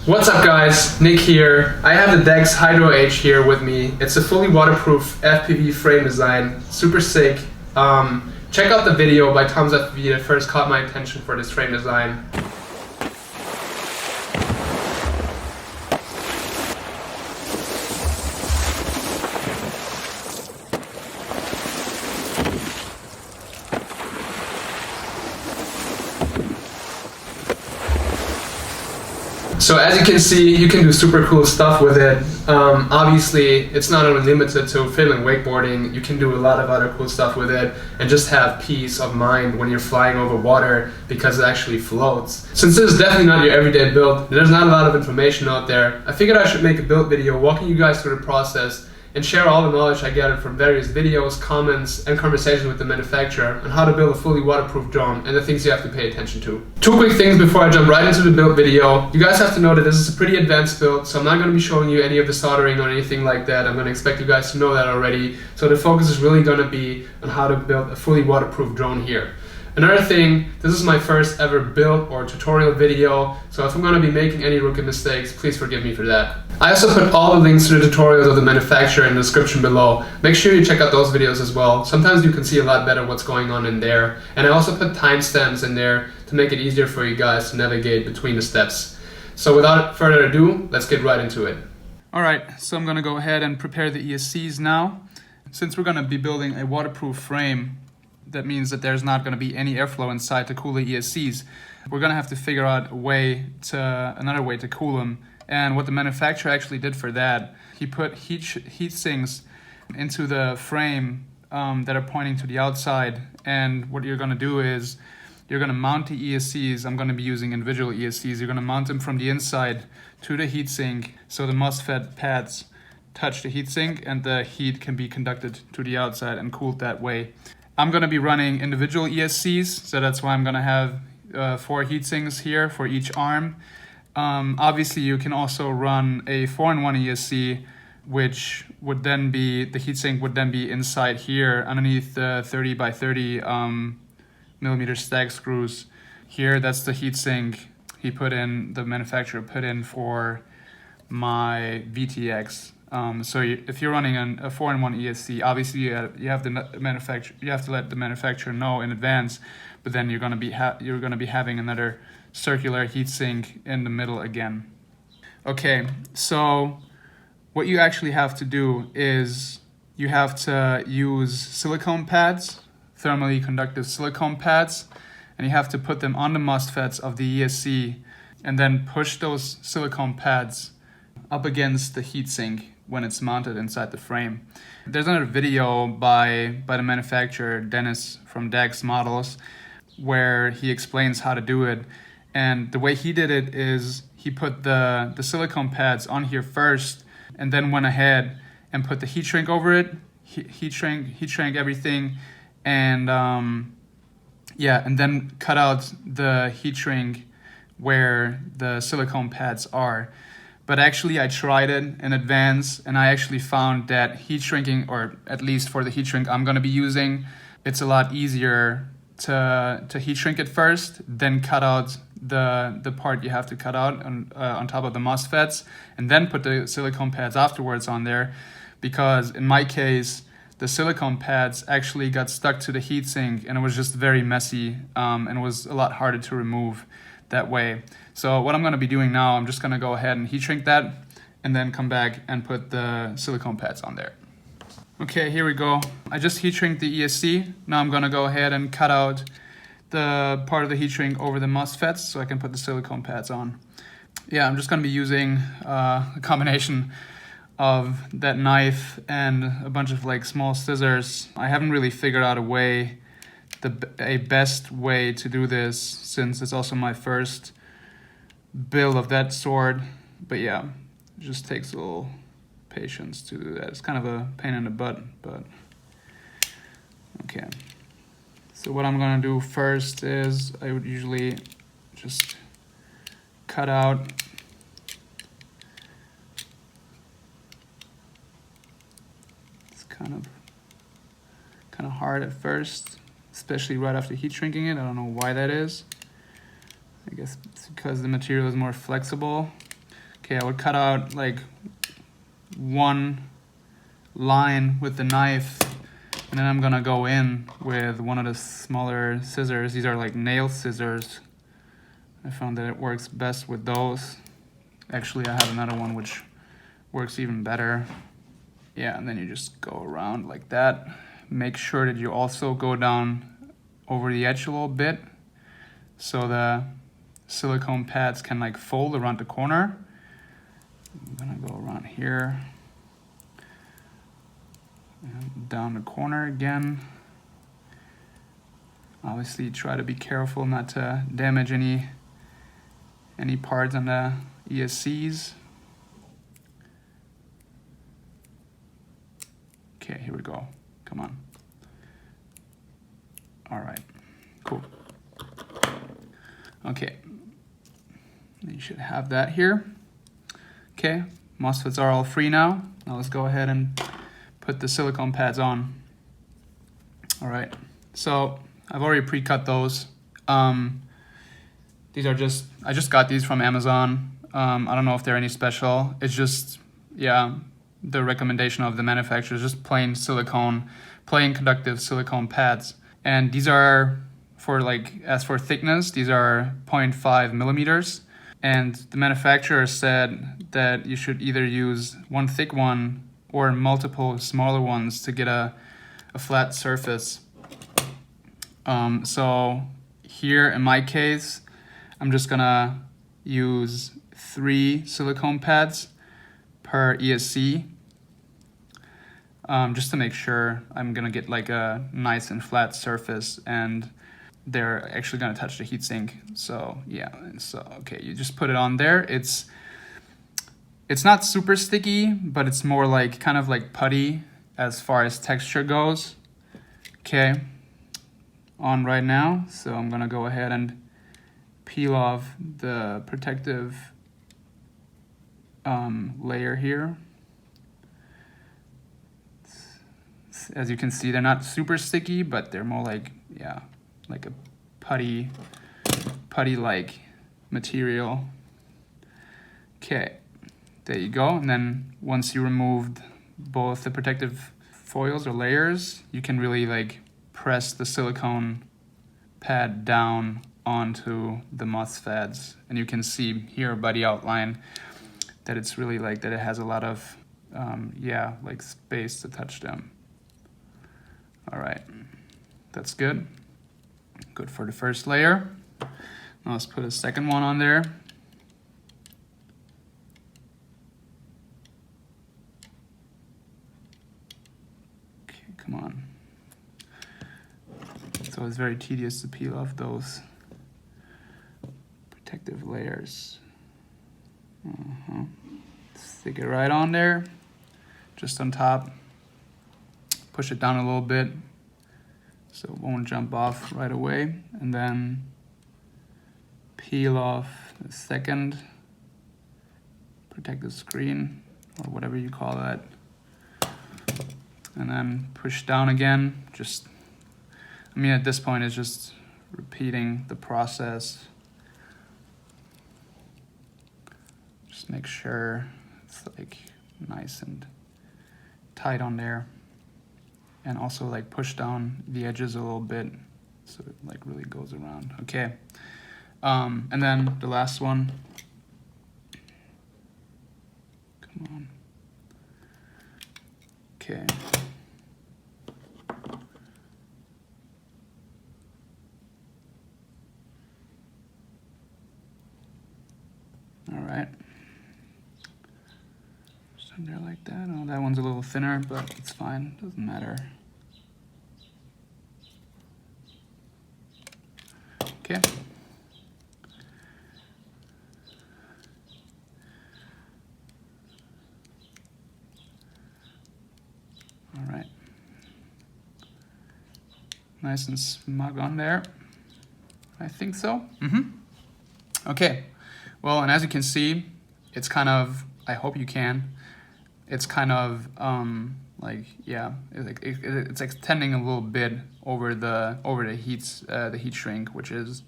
What's up guys, Nick here. I have the DeX Hydro H here with me. It's a fully waterproof FPV frame design, super sick. Check out the video by Tom's FPV that first caught my attention for this frame design. So as you can see, you can do super cool stuff with it. Obviously, it's not only limited to filming wakeboarding. You can do a lot of other cool stuff with it and just have peace of mind when you're flying over water because it actually floats. Since this is definitely not your everyday build, there's not a lot of information out there, I figured I should make a build video walking you guys through the process and share all the knowledge I gathered from various videos, comments, and conversations with the manufacturer on how to build a fully waterproof drone and the things you have to pay attention to. Two quick things before I jump right into the build video. You guys have to know that this is a pretty advanced build, so I'm not going to be showing you any of the soldering or anything like that. I'm going to expect you guys to know that already. So the focus is really going to be on how to build a fully waterproof drone here. Another thing, this is my first ever build or tutorial video, so if I'm going to be making any rookie mistakes, please forgive me for that. I also put all the links to the tutorials of the manufacturer in the description below. Make sure you check out those videos as well. Sometimes you can see a lot better what's going on in there. And I also put timestamps in there to make it easier for you guys to navigate between the steps. So without further ado, let's get right into it. Alright, so I'm going to go ahead and prepare the ESCs now. Since we're going to be building a waterproof frame, that means that there's not going to be any airflow inside to cool the ESCs. We're going to have to figure out another way to cool them. And what the manufacturer actually did for that, he put heat sinks into the frame that are pointing to the outside. And what you're going to do is you're going to mount the ESCs. I'm going to be using individual ESCs. You're going to mount them from the inside to the heatsink so the MOSFET pads touch the heatsink and the heat can be conducted to the outside and cooled that way. I'm going to be running individual ESCs, so that's why I'm going to have 4 heat sinks here for each arm. Obviously, you can also run a 4-in-1 ESC, which would then be, the heatsink would then be inside here underneath the 30 by 30 millimeter stag screws. Here, that's the heatsink the manufacturer put in for my VTX. So if you're running a 4-in-1 ESC, obviously you have to let the manufacturer know in advance, but then you're going to be having another circular heatsink in the middle again. Okay, so what you actually have to do is you have to use silicone pads, thermally conductive silicone pads, and you have to put them on the MOSFETs of the ESC and then push those silicone pads up against the heatsink when it's mounted inside the frame. There's another video by the manufacturer, Dennis from DeX Models, where he explains how to do it. And the way he did it is he put the silicone pads on here first and then went ahead and put the heat shrink over it, heat shrink everything, and and then cut out the heat shrink where the silicone pads are. But actually I tried it in advance and I actually found that heat shrinking, or at least for the heat shrink I'm going to be using, it's a lot easier to heat shrink it first, then cut out the part you have to cut out on top of the MOSFETs, and then put the silicone pads afterwards on there, because in my case the silicone pads actually got stuck to the heatsink and it was just very messy and it was a lot harder to remove that way. So what I'm going to be doing now, I'm just going to go ahead and heat shrink that and then come back and put the silicone pads on there. Okay, here we go. I just heat shrinked the ESC. Now I'm going to go ahead and cut out the part of the heat shrink over the MOSFETs so I can put the silicone pads on. Yeah, I'm just going to be using a combination of that knife and a bunch of like small scissors. I haven't really figured out a best way to do this, since it's also my first build of that sort. But yeah, it just takes a little patience to do that. It's kind of a pain in the butt, but okay. So what I'm gonna do first is I would usually just cut out it's kind of hard at first, especially right after heat shrinking it. I don't know why that is. I guess it's because the material is more flexible. Okay, I would cut out like one line with the knife, and then I'm gonna go in with one of the smaller scissors. These are like nail scissors. I found that it works best with those. Actually, I have another one which works even better. Yeah, and then you just go around like that. Make sure that you also go down over the edge a little bit so the silicone pads can like fold around the corner. I'm gonna go around here and down the corner again. Obviously try to be careful not to damage any parts on the ESCs. Okay, here we go. Come on. All right, cool. Okay, you should have that here. Okay, MOSFETs are all free now. Now let's go ahead and put the silicone pads on. All right, so I've already pre-cut those. These are I just got these from Amazon. I don't know if they're any special. It's just, yeah, the recommendation of the manufacturer is just plain silicone, plain conductive silicone pads. And these are for as for thickness, these are 0.5 millimeters. And the manufacturer said that you should either use one thick one or multiple smaller ones to get a flat surface. So here in my case, I'm just gonna use 3 silicone pads per ESC, just to make sure I'm gonna get like a nice and flat surface, and they're actually gonna touch the heatsink. So yeah, so okay, you just put it on there. It's not super sticky, but it's more like kind of like putty as far as texture goes. Okay, on right now. So I'm gonna go ahead and peel off the protective layer here. As you can see, they're not super sticky, but they're more like, yeah, like a putty-like material. Okay, there you go. And then once you removed both the protective foils or layers, you can really like press the silicone pad down onto the MOSFETs, and you can see here by the outline that it's really like that it has a lot of yeah, like space to touch them. All right, that's good for the first layer. Now let's put a second one on there. Okay, come on. So it's very tedious to peel off those protective layers. Stick it right on there, just on top. Push it down a little bit so it won't jump off right away, and then peel off the second protective screen, or whatever you call that, and then push down again. Just, I mean, at this point it's just repeating the process. Just make sure it's like nice and tight on there, and also like push down the edges a little bit so it like really goes around. Okay, and then the last one. Come on. Okay. All right. Just in there like that. Oh, that one's a little thinner, but it's fine. Doesn't matter. Okay. All right. Nice and smug on there. I think so. Okay. Well, and as you can see, it's kind of, I hope you can, it's kind of like, yeah, it's extending a little bit over the heat shrink, which is,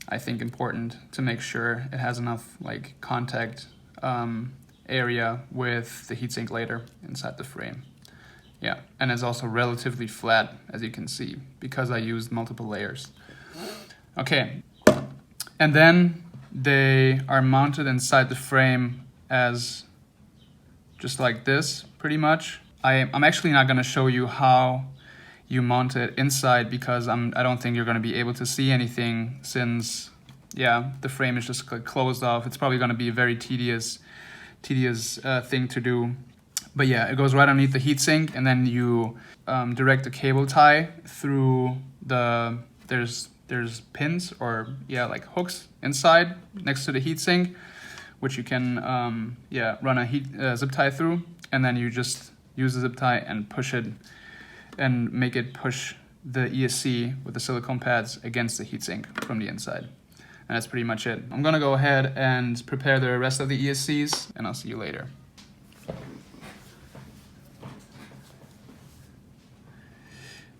I think, important to make sure it has enough like contact area with the heatsink later inside the frame. Yeah, and it's also relatively flat, as you can see, because I used multiple layers. Okay, and then they are mounted inside the frame as just like this, pretty much. I'm actually not gonna show you how you mount it inside because I don't think you're gonna be able to see anything since, yeah, the frame is just closed off. It's probably gonna be a very tedious thing to do. But yeah, it goes right underneath the heatsink, and then you direct the cable tie through there's pins or like hooks inside next to the heatsink, which you can run a zip tie through, and then you just use the zip tie and push it and make it push the ESC with the silicone pads against the heatsink from the inside. And that's pretty much it. I'm gonna go ahead and prepare the rest of the ESCs, and I'll see you later.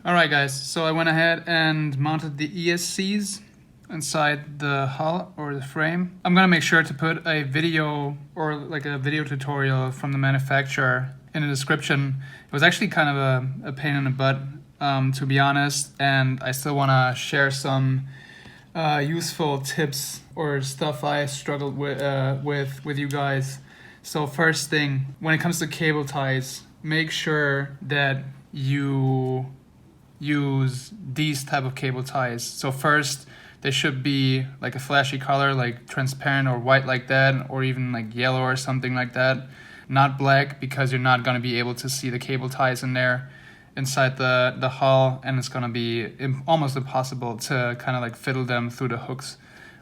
Alright guys, so I went ahead and mounted the ESCs inside the hull or the frame. I'm gonna make sure to put a video or like a video tutorial from the manufacturer in the description. It was actually kind of a pain in the butt, to be honest, and I still wanna share some useful tips or stuff I struggled with you guys. So first thing, when it comes to cable ties, make sure that you use these type of cable ties. So first, they should be like a flashy color, like transparent or white like that, or even like yellow or something like that. Not black, because you're not gonna be able to see the cable ties in there inside the hull, and it's gonna be almost impossible to kind of like fiddle them through the hooks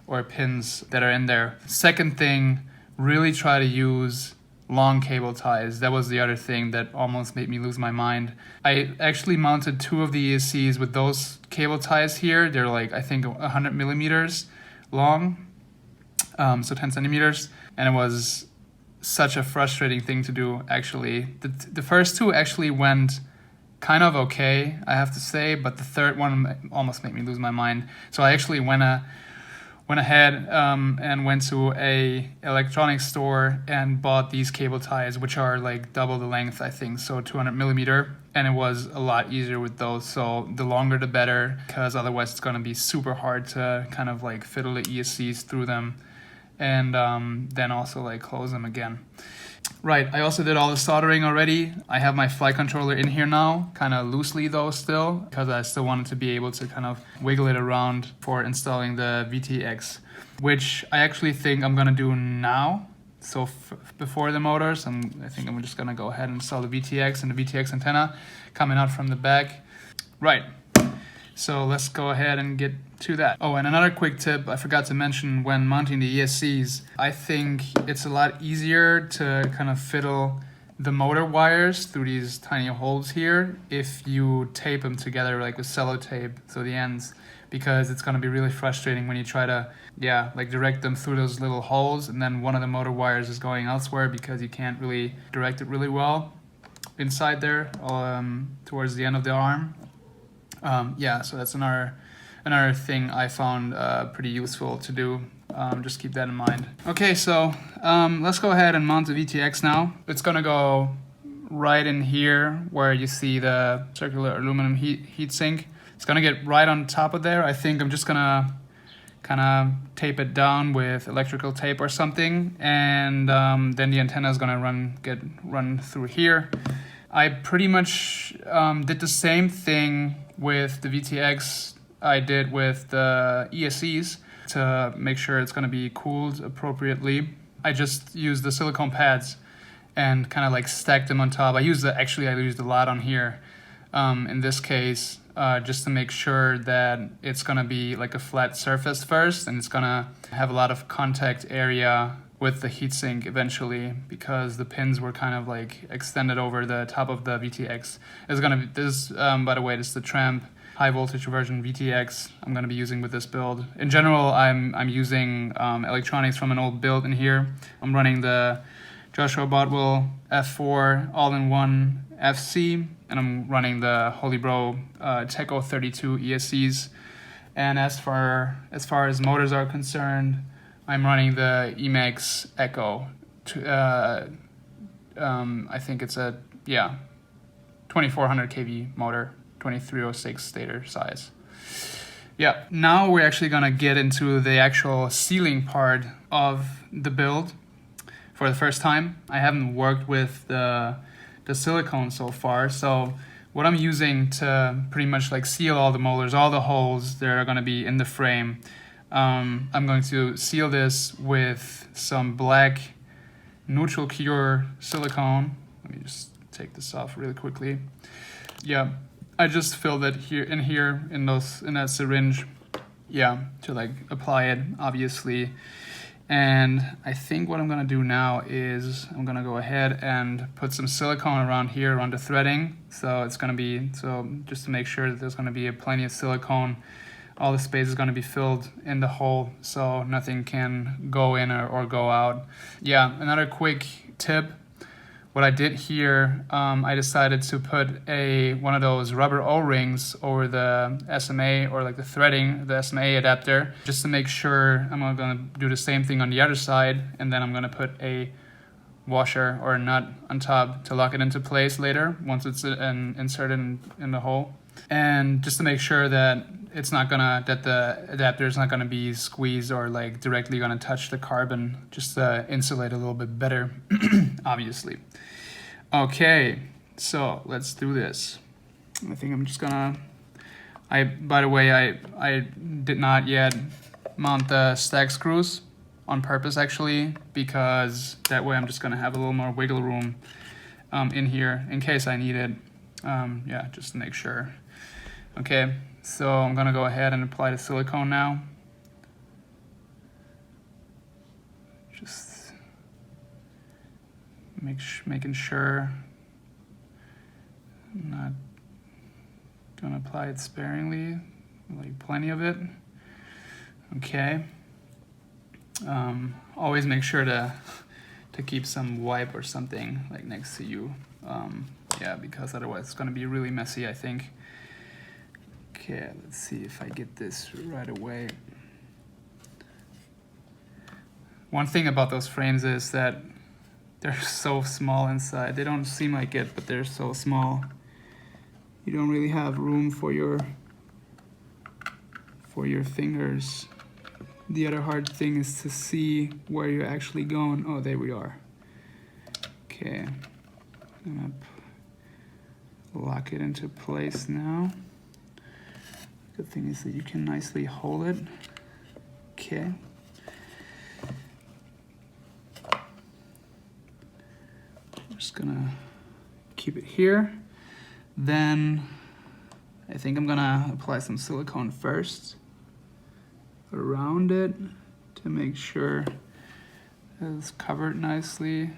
or pins that are in there. Second thing, really try to use long cable ties. That was the other thing that almost made me lose my mind. I actually mounted 2 of the ESCs with those cable ties here. They're like, I think 100 millimeters long, so 10 centimeters. And it was such a frustrating thing to do, actually. The first 2 actually went kind of okay, I have to say, but the third one almost made me lose my mind. So I actually went ahead and went to a electronics store and bought these cable ties, which are like double the length, I think, so 200 millimeter, and it was a lot easier with those. So the longer the better, because otherwise it's gonna be super hard to kind of like fiddle the ESCs through them and then also like close them again. Right, I also did all the soldering already. I have my flight controller in here now, kind of loosely though still, because I still wanted to be able to kind of wiggle it around for installing the VTX, which I actually think I'm gonna do now. So before the motors, I think I'm just gonna go ahead and install the VTX and the VTX antenna coming out from the back. Right, so let's go ahead and get to that. Oh, and another quick tip I forgot to mention when mounting the ESCs, I think it's a lot easier to kind of fiddle the motor wires through these tiny holes here if you tape them together like with sellotape, so the ends, because it's going to be really frustrating when you try to like direct them through those little holes, and then one of the motor wires is going elsewhere because you can't really direct it really well inside there towards the end of the arm. So that's another thing I found pretty useful to do. Just keep that in mind. Okay, so let's go ahead and mount the VTX now. It's gonna go right in here where you see the circular aluminum heatsink. It's gonna get right on top of there. I think I'm just gonna kind of tape it down with electrical tape or something, and then the antenna is gonna get run through here. I pretty much did the same thing with the VTX I did with the ESCs to make sure it's going to be cooled appropriately. I just used the silicone pads and kind of like stacked them on top. I used a lot on here in this case just to make sure that it's going to be like a flat surface first, and it's going to have a lot of contact area with the heatsink eventually, because the pins were kind of like extended over the top of the VTX. By the way, this is the Tramp high voltage version VTX I'm going to be using with this build. In general, I'm using electronics from an old build in here. I'm running the Joshua Botwell F4 all-in-one FC, and I'm running the Holybro Teco 32 ESCs. And as far as motors are concerned, I'm running the Emax Echo I think it's a 2400 kV motor, 2306 stator size. Yeah, now we're actually gonna get into the actual sealing part of the build for the first time. I haven't worked with the silicone so far, so what I'm using to pretty much like seal all the molars, all the holes that are gonna be in the frame, I'm going to seal this with some black neutral Cure Silicone. Let me just take this off really quickly. Yeah, I just filled it here in that syringe. Yeah, to like apply it, obviously. And I think what I'm gonna do now is I'm gonna go ahead and put some silicone around here around the threading. So it's gonna be, just to make sure that there's gonna be plenty of silicone. All the space is gonna be filled in the hole so nothing can go in or go out. Yeah, another quick tip. What I did here, I decided to put one of those rubber O-rings over the SMA or like the threading, the SMA adapter, just to make sure. I'm gonna do the same thing on the other side, and then I'm gonna put a washer or a nut on top to lock it into place later once it's inserted in the hole. And just to make sure that the adapter is not gonna be squeezed or like directly gonna touch the carbon, just to insulate a little bit better, obviously. Okay, so let's do this. I think I'm just gonna, by the way, I did not yet mount the stack screws on purpose actually, because that way I'm just gonna have a little more wiggle room in here in case I need it. Yeah, just to make sure. Okay, so I'm gonna go ahead and apply the silicone now. Just making sure I'm not gonna apply it sparingly, like plenty of it. Okay. Always make sure to keep some wipe or something like next to you. Yeah, because otherwise it's gonna be really messy, I think. Okay, let's see if I get this right away. One thing about those frames is that they're so small inside. They don't seem like it, but they're so small. You don't really have room for your fingers. The other hard thing is to see where you're actually going. Oh, there we are. Okay, I'm gonna lock it into place now. Good thing is that you can nicely hold it. Okay. I'm just gonna keep it here. Then I think I'm gonna apply some silicone first around it to make sure it's covered nicely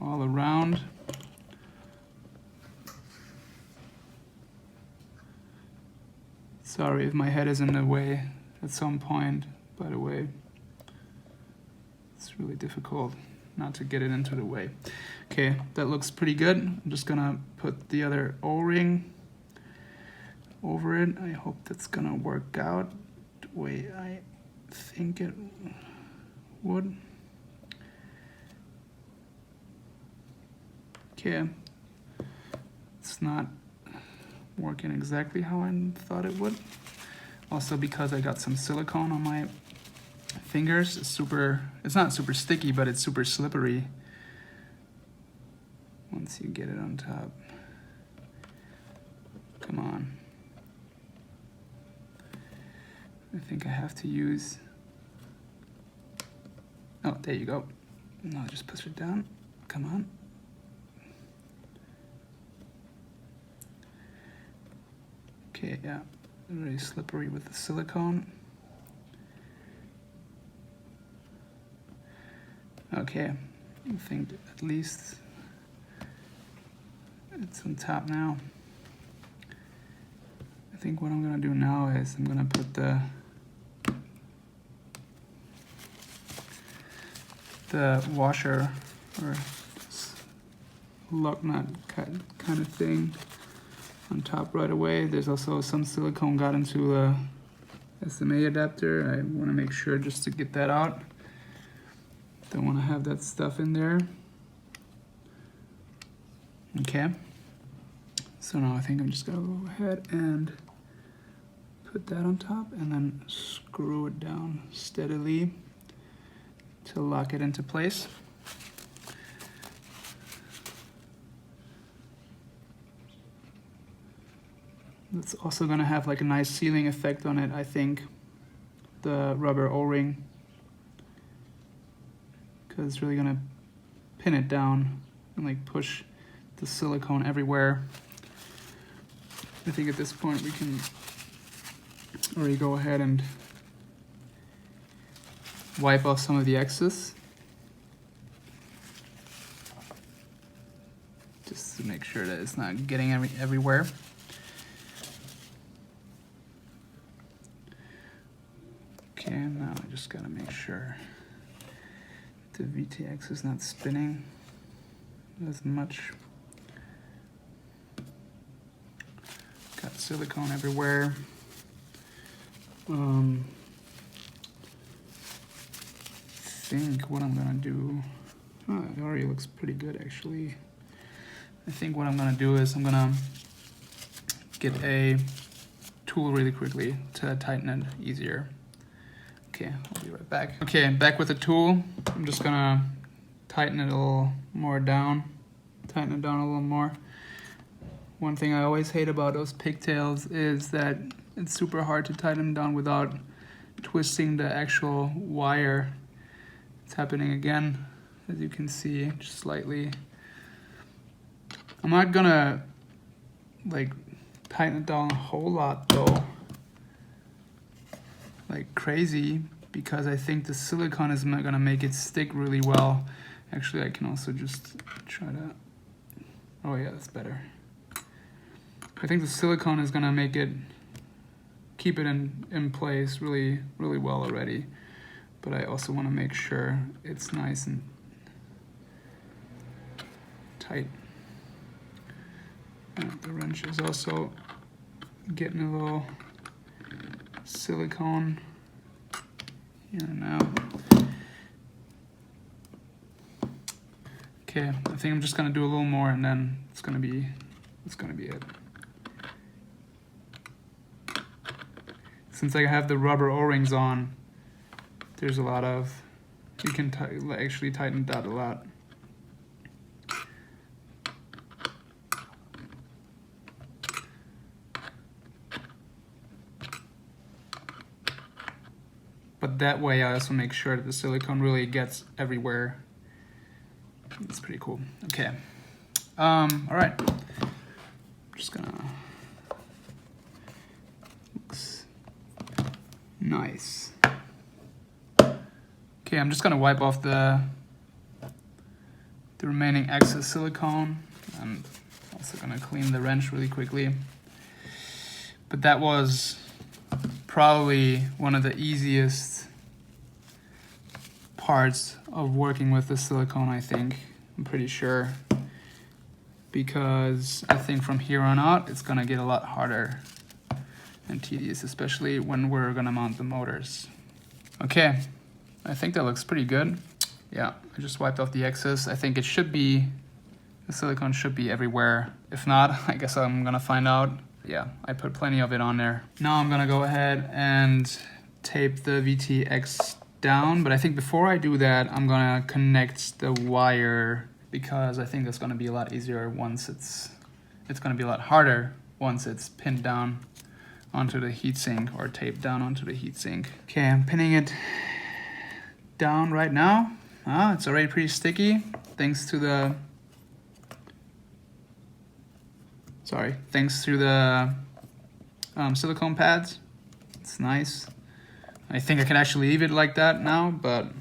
all around. Sorry if my head is in the way at some point, by the way. It's really difficult not to get it into the way. Okay, that looks pretty good. I'm just gonna put the other O-ring over it. I hope that's gonna work out the way I think it would. Okay, it's not working exactly how I thought it would. Also because I got some silicone on my fingers. It's not super sticky, but it's super slippery once you get it on top. Come on. I think I have to use, oh, there you go. No, just push it down. Come on. Okay, yeah, very slippery with the silicone. Okay, I think at least it's on top now. I think what I'm gonna do now is I'm gonna put the washer or lock nut kind of thing on top right away. There's also some silicone got into a SMA adapter. I want to make sure just to get that out. Don't want to have that stuff in there. Okay. So now I think I'm just gonna go ahead and put that on top and then screw it down steadily to lock it into place. It's also gonna have like a nice sealing effect on it, I think, the rubber O-ring, because it's really gonna pin it down and like push the silicone everywhere. I think at this point we can already go ahead and wipe off some of the excess, just to make sure that it's not getting everywhere. Okay, now I just gotta make sure the VTX is not spinning as much. Got silicone everywhere. I think what I'm gonna do, it already looks pretty good actually. I think what I'm gonna do is I'm gonna get a tool really quickly to tighten it easier. Okay, I'll be right back. Okay, I'm back with the tool. I'm just gonna tighten it a little more down, tighten it down a little more. One thing I always hate about those pigtails is that it's super hard to tighten them down without twisting the actual wire. It's happening again, as you can see, just slightly. I'm not gonna like tighten it down a whole lot though, like crazy, because I think the silicone is not gonna make it stick really well. Actually, I can also just try to, oh yeah, that's better. I think the silicone is gonna make it, keep it in place really well already. But I also wanna make sure it's nice and tight. And the wrench is also getting a little silicone here and out. Okay, I think I'm just gonna do a little more and then it's gonna be it. Since I have the rubber O-rings on, there's a lot of, you can actually tighten that a lot. But that way I also make sure that the silicone really gets everywhere. It's pretty cool. Okay. All right. Just gonna, looks nice. Okay, I'm just gonna wipe off the remaining excess silicone. I'm also gonna clean the wrench really quickly. But that was probably one of the easiest parts of working with the silicone, I think. I'm pretty sure. Because I think from here on out, it's gonna get a lot harder and tedious, especially when we're gonna mount the motors. Okay, I think that looks pretty good. Yeah, I just wiped off the excess. I think it should be, the silicone should be everywhere. If not, I guess I'm gonna find out. Yeah, I put plenty of it on there. Now I'm gonna go ahead and tape the VTX down, but I think before I do that, I'm gonna connect the wire, because I think that's gonna be a lot easier once it's gonna be a lot harder once it's pinned down onto the heatsink or taped down onto the heatsink. Okay, I'm pinning it down right now. It's already pretty sticky thanks to the silicone pads. It's nice. I think I can actually leave it like that now, but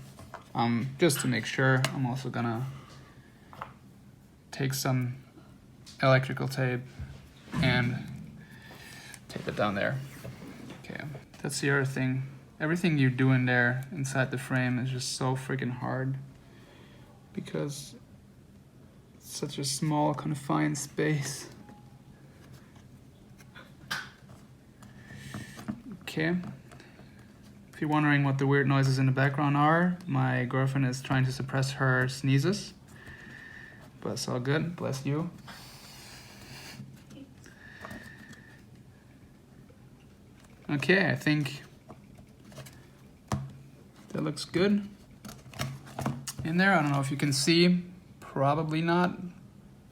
just to make sure, I'm also gonna take some electrical tape and tape it down there. Okay, that's the other thing. Everything you do in there inside the frame is just so freaking hard, because it's such a small confined space. Okay, If you're wondering what the weird noises in the background are, my girlfriend is trying to suppress her sneezes. But it's all good, bless you. Okay, I think that looks good in there. I don't know if you can see, probably not.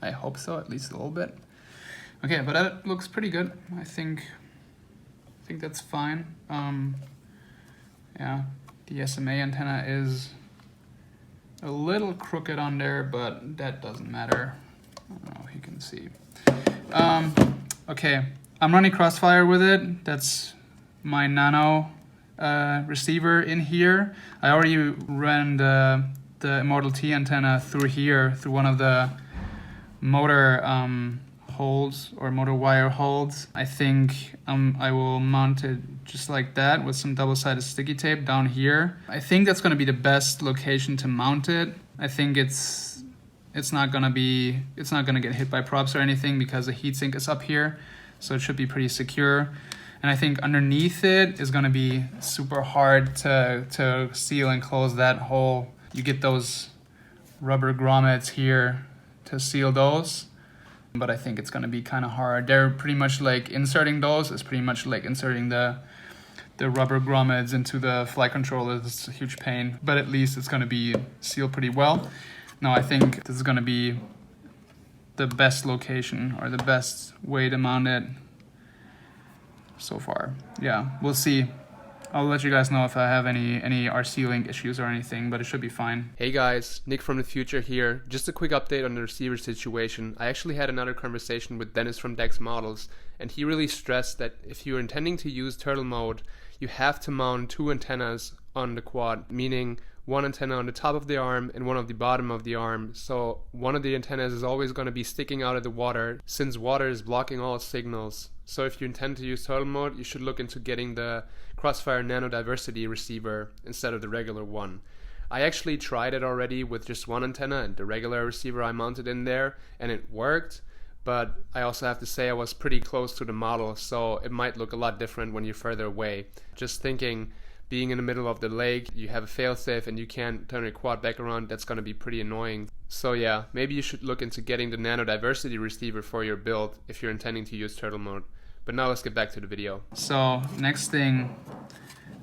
I hope so, at least a little bit. Okay, but that looks pretty good. I think that's fine. Yeah, the SMA antenna is a little crooked on there, but that doesn't matter. I don't know if you can see. Okay, I'm running Crossfire with it. That's my nano receiver in here. I already ran the Immortal T antenna through here, through one of the motor holes or motor wire holes. I think I will mount it just like that with some double-sided sticky tape down here. I think that's going to be the best location to mount it. I think it's not going to get hit by props or anything because the heatsink is up here, so it should be pretty secure. And I think underneath it is going to be super hard to seal and close that hole. You get those rubber grommets here to seal those, but I think it's going to be kind of hard. They're pretty much like inserting those. It's pretty much like inserting the rubber grommets into the flight controller. It's a huge pain, but at least it's going to be sealed pretty well. Now I think this is going to be the best location or the best way to mount it so far. Yeah, we'll see. I'll let you guys know if I have any RC link issues or anything, but it should be fine. Hey guys, Nick from the future here. Just a quick update on the receiver situation. I actually had another conversation with Dennis from DeX Models, and he really stressed that if you're intending to use turtle mode, you have to mount two antennas on the quad, meaning one antenna on the top of the arm and one on the bottom of the arm. So one of the antennas is always going to be sticking out of the water, since water is blocking all signals. So if you intend to use turtle mode, you should look into getting the Crossfire Nano Diversity receiver instead of the regular one. I actually tried it already with just one antenna and the regular receiver I mounted in there, and it worked, but I also have to say I was pretty close to the model, so it might look a lot different when you're further away. Just thinking, being in the middle of the lake, you have a failsafe and you can't turn your quad back around, that's going to be pretty annoying. So yeah, maybe you should look into getting the Nano Diversity receiver for your build if you're intending to use turtle mode. But now let's get back to the video. So next thing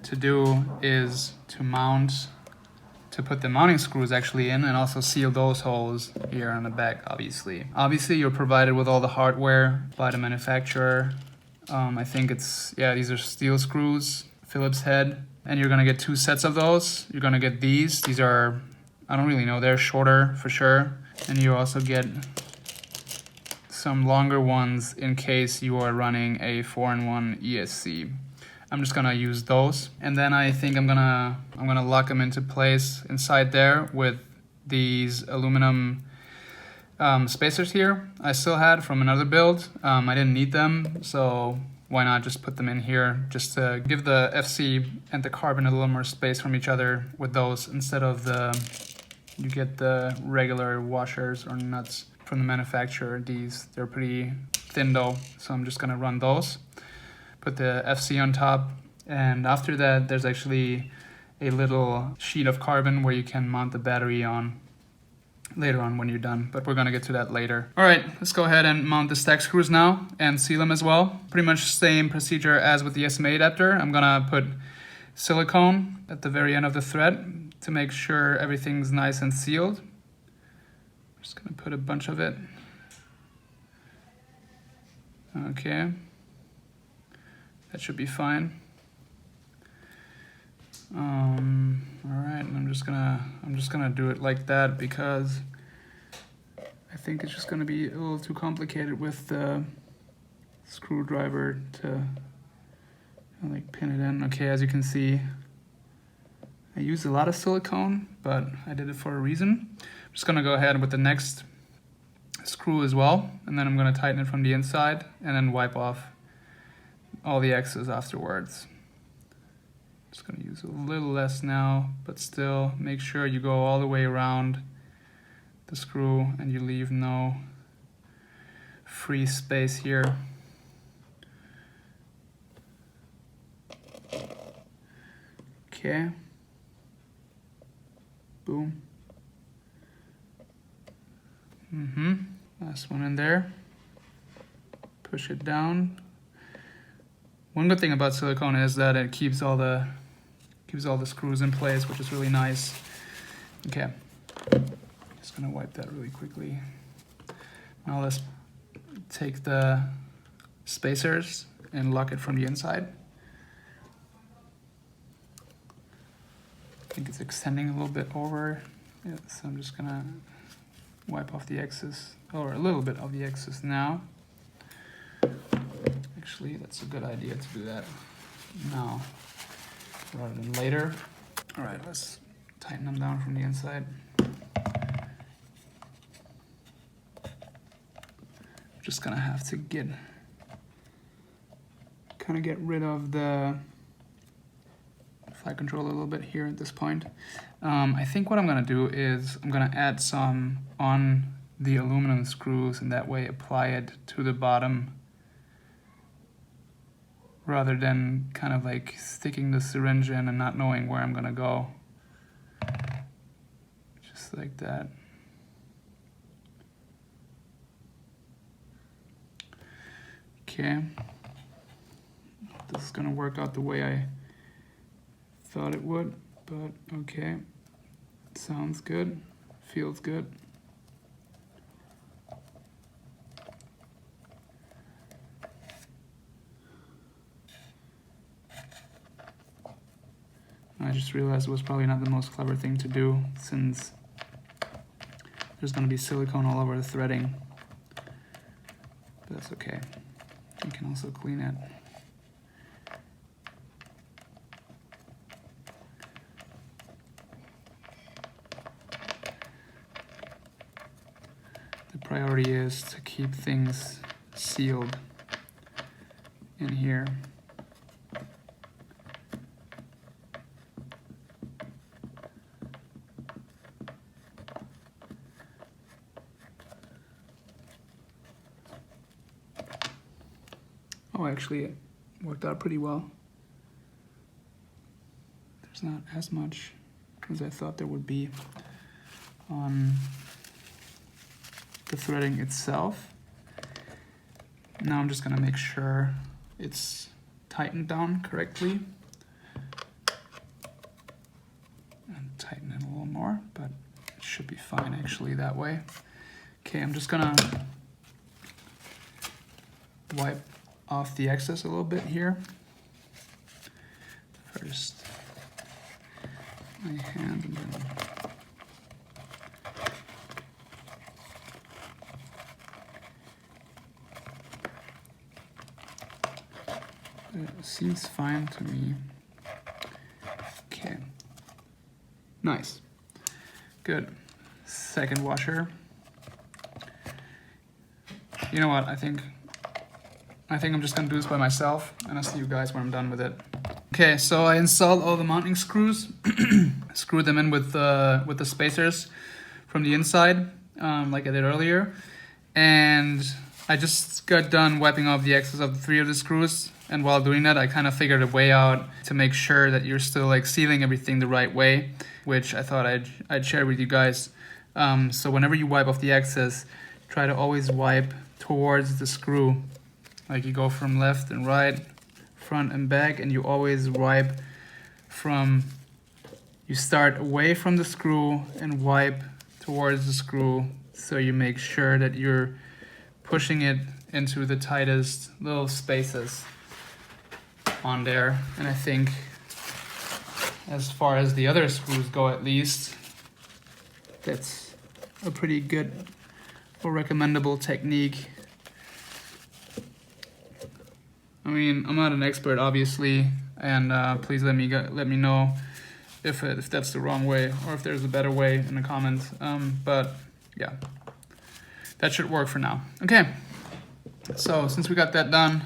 to do is to put the mounting screws actually in and also seal those holes here on the back, obviously. Obviously you're provided with all the hardware by the manufacturer. I think these are steel screws, Phillips head, and you're gonna get two sets of those. You're gonna get these are, I don't really know, they're shorter for sure. And you also get some longer ones in case you are running a 4-in-1 ESC. I'm just gonna use those, and then I think I'm gonna lock them into place inside there with these aluminum spacers here I still had from another build. I didn't need them, so why not just put them in here just to give the FC and the carbon a little more space from each other with those, instead of you get the regular washers or nuts from the manufacturer. They're pretty thin though, so I'm just gonna run those, put the FC on top, and after that there's actually a little sheet of carbon where you can mount the battery on later on when you're done, but we're gonna get to that later. All right, let's go ahead and mount the stack screws now and seal them as well. Pretty much same procedure as with the SMA adapter. I'm gonna put silicone at the very end of the thread to make sure everything's nice and sealed. Just gonna put a bunch of it. Okay, that should be fine. All right, and I'm just gonna do it like that because I think it's just gonna be a little too complicated with the screwdriver to like pin it in. Okay, as you can see, I used a lot of silicone, but I did it for a reason. I'm just gonna go ahead with the next screw as well, and then I'm gonna tighten it from the inside and then wipe off all the excess afterwards. Just gonna use a little less now, but still make sure you go all the way around the screw and you leave no free space here. Okay. Boom. Last one in there. Push it down. One good thing about silicone is that it keeps all the screws in place, which is really nice. Okay. Just gonna wipe that really quickly. Now let's take the spacers and lock it from the inside. I think it's extending a little bit over. Yeah, so I'm just gonna wipe off the excess, or a little bit of the excess now. Actually, that's a good idea to do that now rather than later. All right, let's tighten them down from the inside. Just gonna have to get rid of the flight control a little bit here at this point. I think what I'm gonna do is I'm gonna add some on the aluminum screws, and that way apply it to the bottom rather than kind of like sticking the syringe in and not knowing where I'm gonna go. Just like that. Okay. This is gonna work out the way I thought it would, but okay. Sounds good, feels good. I just realized it was probably not the most clever thing to do, since there's gonna be silicone all over the threading. But that's okay. You can also clean it. The priority is to keep things sealed in here. Oh, actually, it worked out pretty well. There's not as much as I thought there would be on the threading itself. Now I'm just gonna make sure it's tightened down correctly. And tighten it a little more, but it should be fine actually that way. Okay, I'm just gonna wipe off the excess a little bit here. First, my hand, and then it seems fine to me. Okay, nice, good. Second washer. You know what? I think I'm just gonna do this by myself, and I'll see you guys when I'm done with it. Okay, so I installed all the mounting screws, screwed them in with the spacers from the inside, like I did earlier, and I just got done wiping off the excess of the 3 of the screws. And while doing that, I kind of figured a way out to make sure that you're still like sealing everything the right way, which I thought I'd share with you guys. So whenever you wipe off the excess, try to always wipe towards the screw. Like you go from left and right, front and back, and you always wipe you start away from the screw and wipe towards the screw, so you make sure that you're pushing it into the tightest little spaces on there. And I think as far as the other screws go, at least, that's a pretty good or recommendable technique. I mean, I'm not an expert, obviously, and please let me know if that's the wrong way or if there's a better way in the comments. But yeah, that should work for now. Okay, so since we got that done,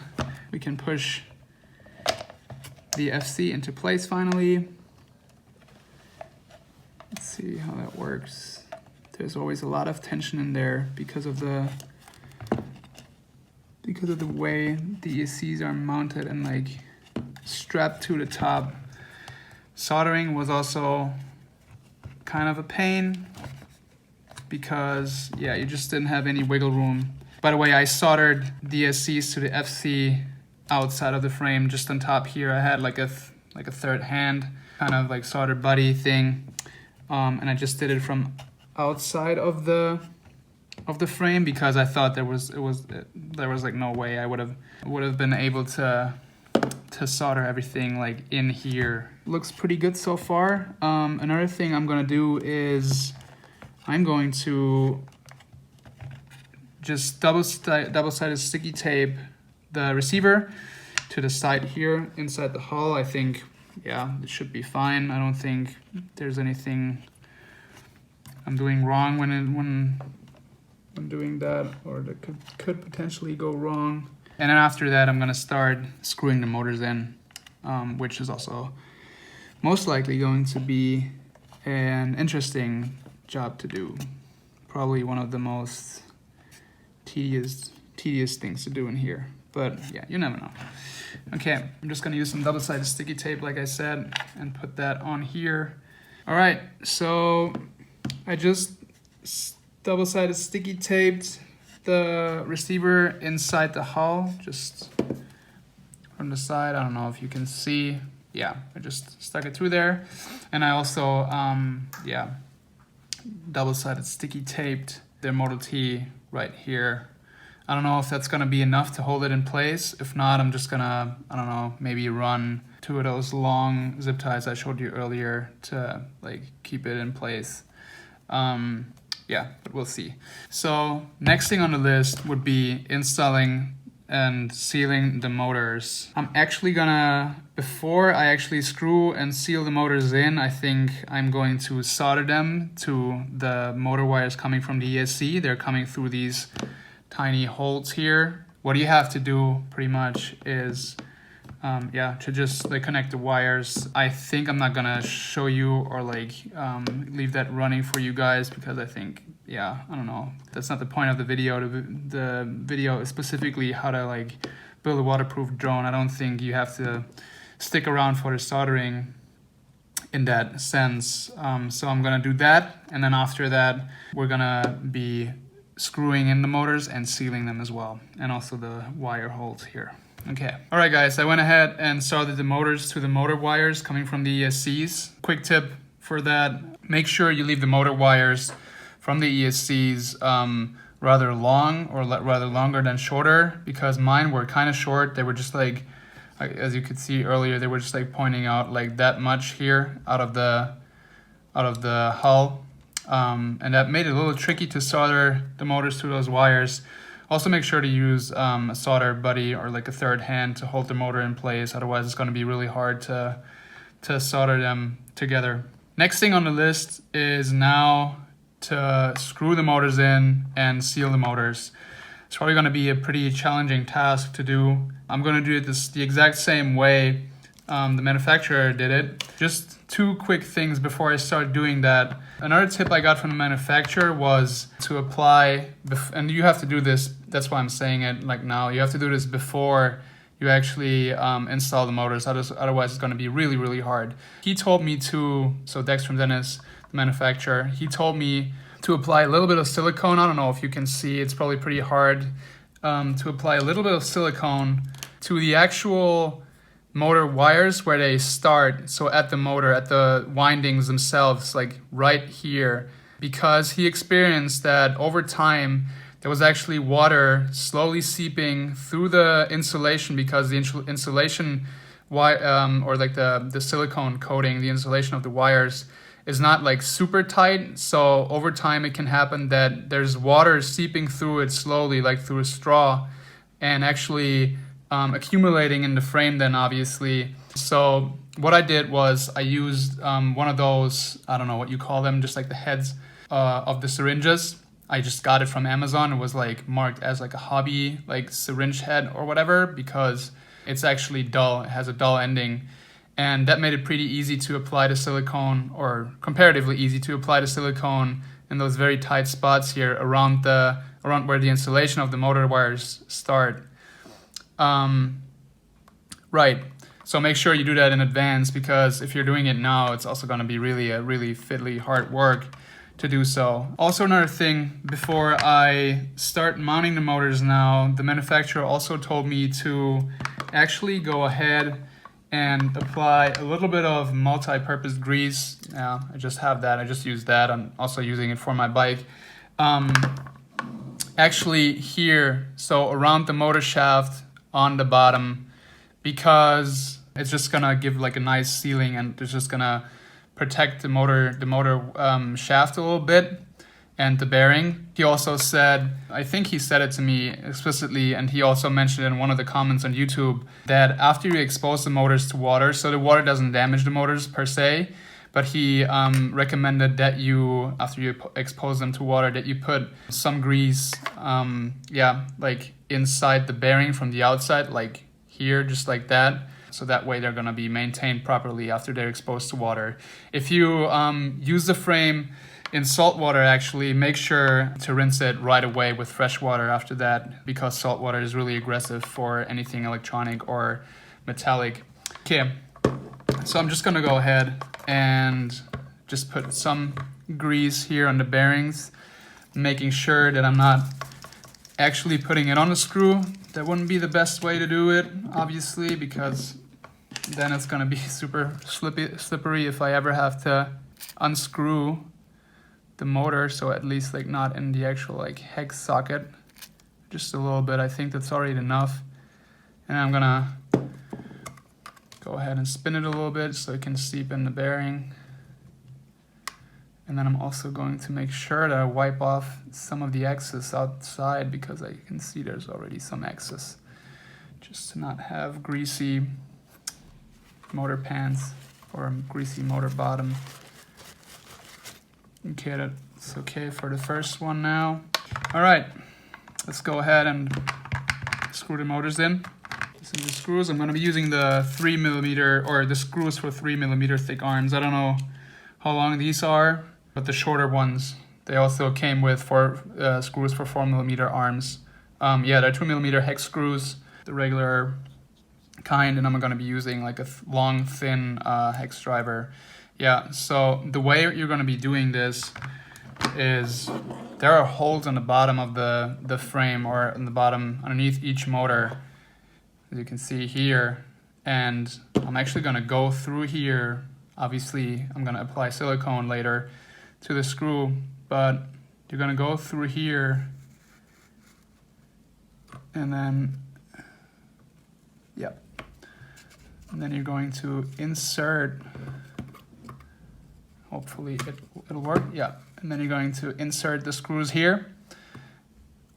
we can push the FC into place finally. Let's see how that works. There's always a lot of tension in there because of the way the ESCs are mounted and like strapped to the top Soldering was also kind of a pain because, yeah, you just didn't have any wiggle room. By the way, I soldered the ESCs to the FC outside of the frame, just on top here. I had like a third hand, kind of like soldered buddy thing, and I just did it from outside of the frame because I thought there was like no way I would have been able to solder everything like in here. Looks pretty good so far. Another thing I'm gonna do is I'm going to just double-sided sticky tape the receiver to the side here inside the hull. I think, yeah, it should be fine. I don't think there's anything I'm doing wrong when doing that, or that could potentially go wrong. And then after that, I'm gonna start screwing the motors in, which is also most likely going to be an interesting job to do. Probably one of the most tedious things to do in here. But yeah, you never know. Okay, I'm just gonna use some double-sided sticky tape, like I said, and put that on here. All right, so I just double-sided sticky taped the receiver inside the hull, just from the side. I don't know if you can see. Yeah, I just stuck it through there. And I also, yeah, double-sided sticky taped their Model T right here. I don't know if that's gonna be enough to hold it in place. If not, I'm just gonna, I don't know, maybe run 2 of those long zip ties I showed you earlier to like keep it in place. Yeah, but we'll see. So next thing on the list would be installing and sealing the motors. I'm actually gonna, before I actually screw and seal the motors in, I think I'm going to solder them to the motor wires coming from the ESC. They're coming through these tiny holes here. What you have to do pretty much is yeah, to just like connect the wires. I think I'm not gonna show you or like leave that running for you guys because I think, yeah, I don't know, that's not the point of the video. The video is specifically how to like build a waterproof drone. I don't think you have to stick around for the soldering in that sense. So I'm gonna do that, and then after that we're gonna be screwing in the motors and sealing them as well, and also the wire holes here. Okay. All right, guys, I went ahead and soldered the motors to the motor wires coming from the ESCs. Quick tip for that, make sure you leave the motor wires from the ESCs rather long, or rather longer than shorter, because mine were kind of short. They were just like, as you could see earlier, they were just like pointing out like that much here out of the hull. And that made it a little tricky to solder the motors to those wires. Also make sure to use a solder buddy or like a third hand to hold the motor in place. Otherwise it's going to be really hard to solder them together. Next thing on the list is now to screw the motors in and seal the motors. It's probably going to be a pretty challenging task to do. I'm going to do it the exact same way the manufacturer did it. Just 2 quick things before I start doing that. Another tip I got from the manufacturer was to apply, and you have to do this, that's why I'm saying it like now, you have to do this before you actually install the motors, otherwise it's going to be really, really hard. He told me to, so Dex from Dennis, the manufacturer, he told me to apply a little bit of silicone. I don't know if you can see, it's probably pretty hard to apply a little bit of silicone to the actual motor wires where they start, so at the motor, at the windings themselves, like right here, because he experienced that over time there was actually water slowly seeping through the insulation, because the insulation or like the silicone coating, the insulation of the wires is not like super tight, so over time it can happen that there's water seeping through it slowly, like through a straw, and actually accumulating in the frame then, obviously. So what I did was I used one of those, I don't know what you call them, just like the heads of the syringes. I just got it from Amazon. It was like marked as like a hobby, like syringe head or whatever, because it's actually dull. It has a dull ending. And that made it pretty easy to apply the silicone, or comparatively easy to apply the silicone in those very tight spots here around where the insulation of the motor wires start. Right. So make sure you do that in advance, because if you're doing it now, it's also going to be really fiddly hard work to do so. Also, another thing, before I start mounting the motors now, the manufacturer also told me to actually go ahead and apply a little bit of multi-purpose grease. Yeah, I just have that. I just use that. I'm also using it for my bike. Actually here, so around the motor shaft on the bottom, because it's just gonna give like a nice sealing, and it's just gonna protect the motor shaft a little bit and the bearing. He also said, I think he said it to me explicitly, and he also mentioned in one of the comments on YouTube, that after you expose the motors to water, so the water doesn't damage the motors per se, but he recommended that you, after you expose them to water, that you put some grease, like inside the bearing from the outside, like here, just like that. So that way they're gonna be maintained properly after they're exposed to water. If you use the frame in salt water, actually make sure to rinse it right away with fresh water after that, because salt water is really aggressive for anything electronic or metallic. Okay, so I'm just gonna go ahead and just put some grease here on the bearings, making sure that I'm not actually putting it on the screw. That wouldn't be the best way to do it, obviously, because then it's gonna be super slippery if I ever have to unscrew the motor. So at least like not in the actual like hex socket, just a little bit. I think that's already enough. And I'm gonna go ahead and spin it a little bit so it can seep in the bearing. And then I'm also going to make sure that I wipe off some of the excess outside, because I can see there's already some excess, just to not have greasy motor pants or greasy motor bottom. Okay, that's okay for the first one now. All right, let's go ahead and screw the motors in. Using the screws, I'm going to be using the 3mm, or the screws for 3mm thick arms. I don't know how long these are, but the shorter ones, they also came with screws for 4mm arms. Yeah, they're 2mm hex screws, the regular kind, and I'm going to be using like a long, thin hex driver. Yeah, so the way you're going to be doing this is there are holes on the bottom of the frame, or in the bottom underneath each motor, as you can see here, and I'm actually going to go through here. Obviously, I'm going to apply silicone later to the screw, but you're going to go through here, and then, yep, and then you're going to insert, hopefully it'll work, yeah, and then you're going to insert the screws here,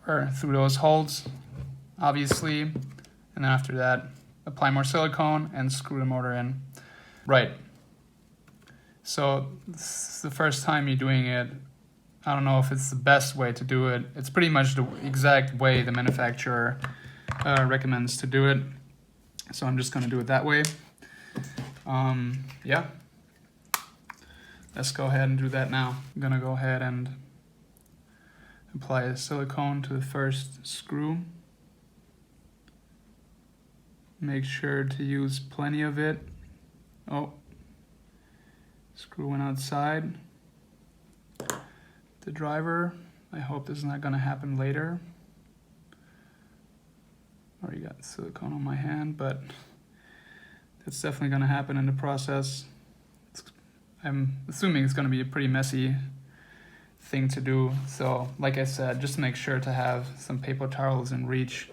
or through those holes, obviously, and then after that, apply more silicone and screw the motor in. Right. So this is the first time you're doing it. I don't know if it's the best way to do it. It's pretty much the exact way the manufacturer recommends to do it. So I'm just going to do it that way. Yeah. Let's go ahead and do that now. I'm going to go ahead and apply a silicone to the first screw. Make sure to use plenty of it. Oh. Screw went outside. The driver, I hope this is not going to happen later. Already got silicone on my hand, but that's definitely going to happen in the process. I'm assuming it's going to be a pretty messy thing to do. So, like I said, just make sure to have some paper towels in reach.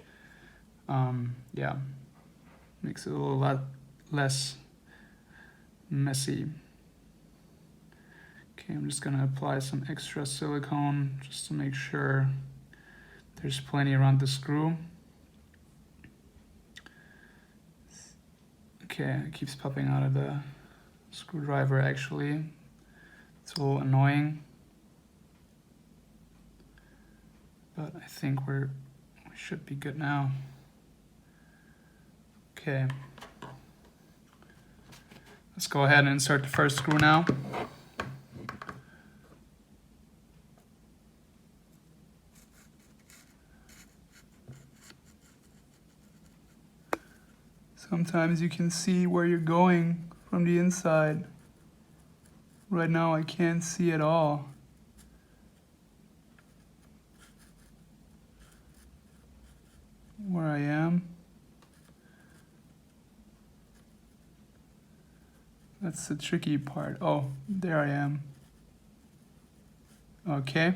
Yeah, makes it a little lot less messy. Okay, I'm just gonna apply some extra silicone just to make sure there's plenty around the screw. Okay, it keeps popping out of the screwdriver actually. It's a little annoying. But I think we should be good now. Okay. Let's go ahead and insert the first screw now. Sometimes you can see where you're going from the inside. Right now I can't see at all. Where I am. That's the tricky part. Oh, there I am. Okay.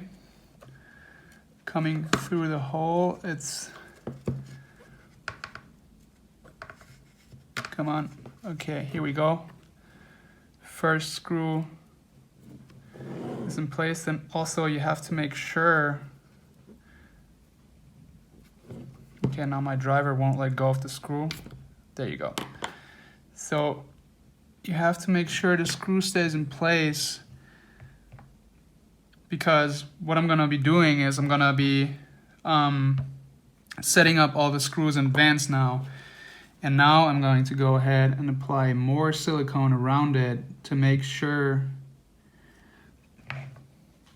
Coming through the hole, it's... Come on. Okay, here we go. First screw is in place, and also you have to make sure... Okay, now my driver won't let go of the screw. There you go. So you have to make sure the screw stays in place, because what I'm gonna be doing is I'm gonna be setting up all the screws in advance now. And now I'm going to go ahead and apply more silicone around it to make sure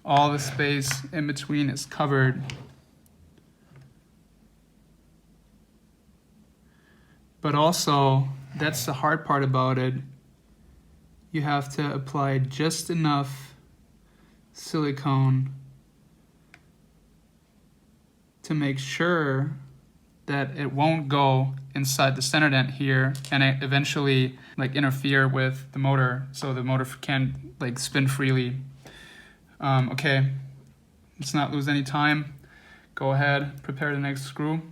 all the space in between is covered. But also, that's the hard part about it. You have to apply just enough silicone to make sure that it won't go inside the center dent here and it eventually like interfere with the motor, so the motor can like spin freely. Okay, let's not lose any time. Go ahead, prepare the next screw.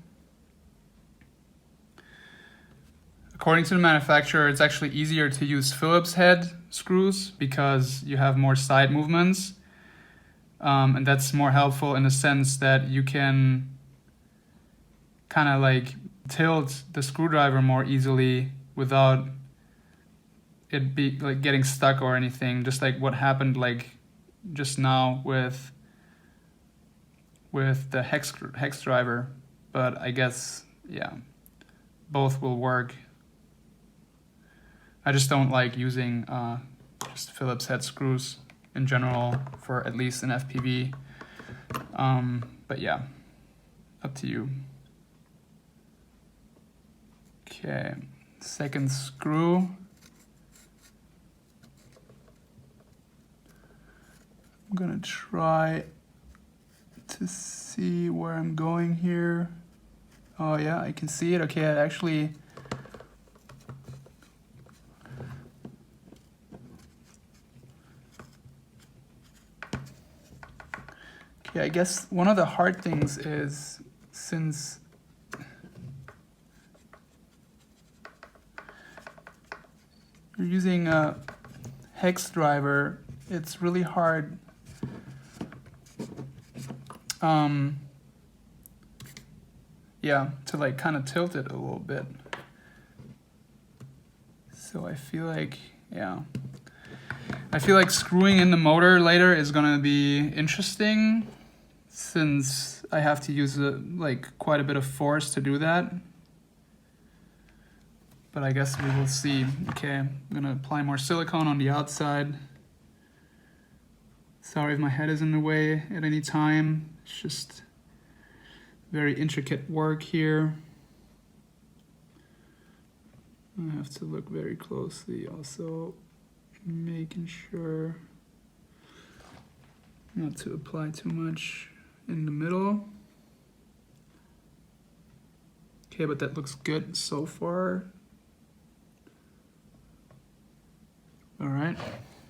According to the manufacturer, it's actually easier to use Phillips head screws because you have more side movements, and that's more helpful in the sense that you can kind of like tilt the screwdriver more easily without it be like getting stuck or anything, just like what happened like just now with the hex driver. But I guess, yeah, both will work. I just don't like using just Phillips head screws in general for at least an FPV, but yeah, up to you. Okay, second screw. I'm gonna try to see where I'm going here. Oh yeah, I can see it. Okay, I actually... Okay, I guess one of the hard things is, since you're using a hex driver, it's really hard yeah, to like kind of tilt it a little bit. So I feel like, yeah, I feel like screwing in the motor later is gonna be interesting, since I have to use like quite a bit of force to do that. But I guess we will see. Okay, I'm gonna apply more silicone on the outside. Sorry if my head is in the way at any time. It's just very intricate work here. I have to look very closely, also making sure not to apply too much in the middle. Okay, but that looks good so far. All right,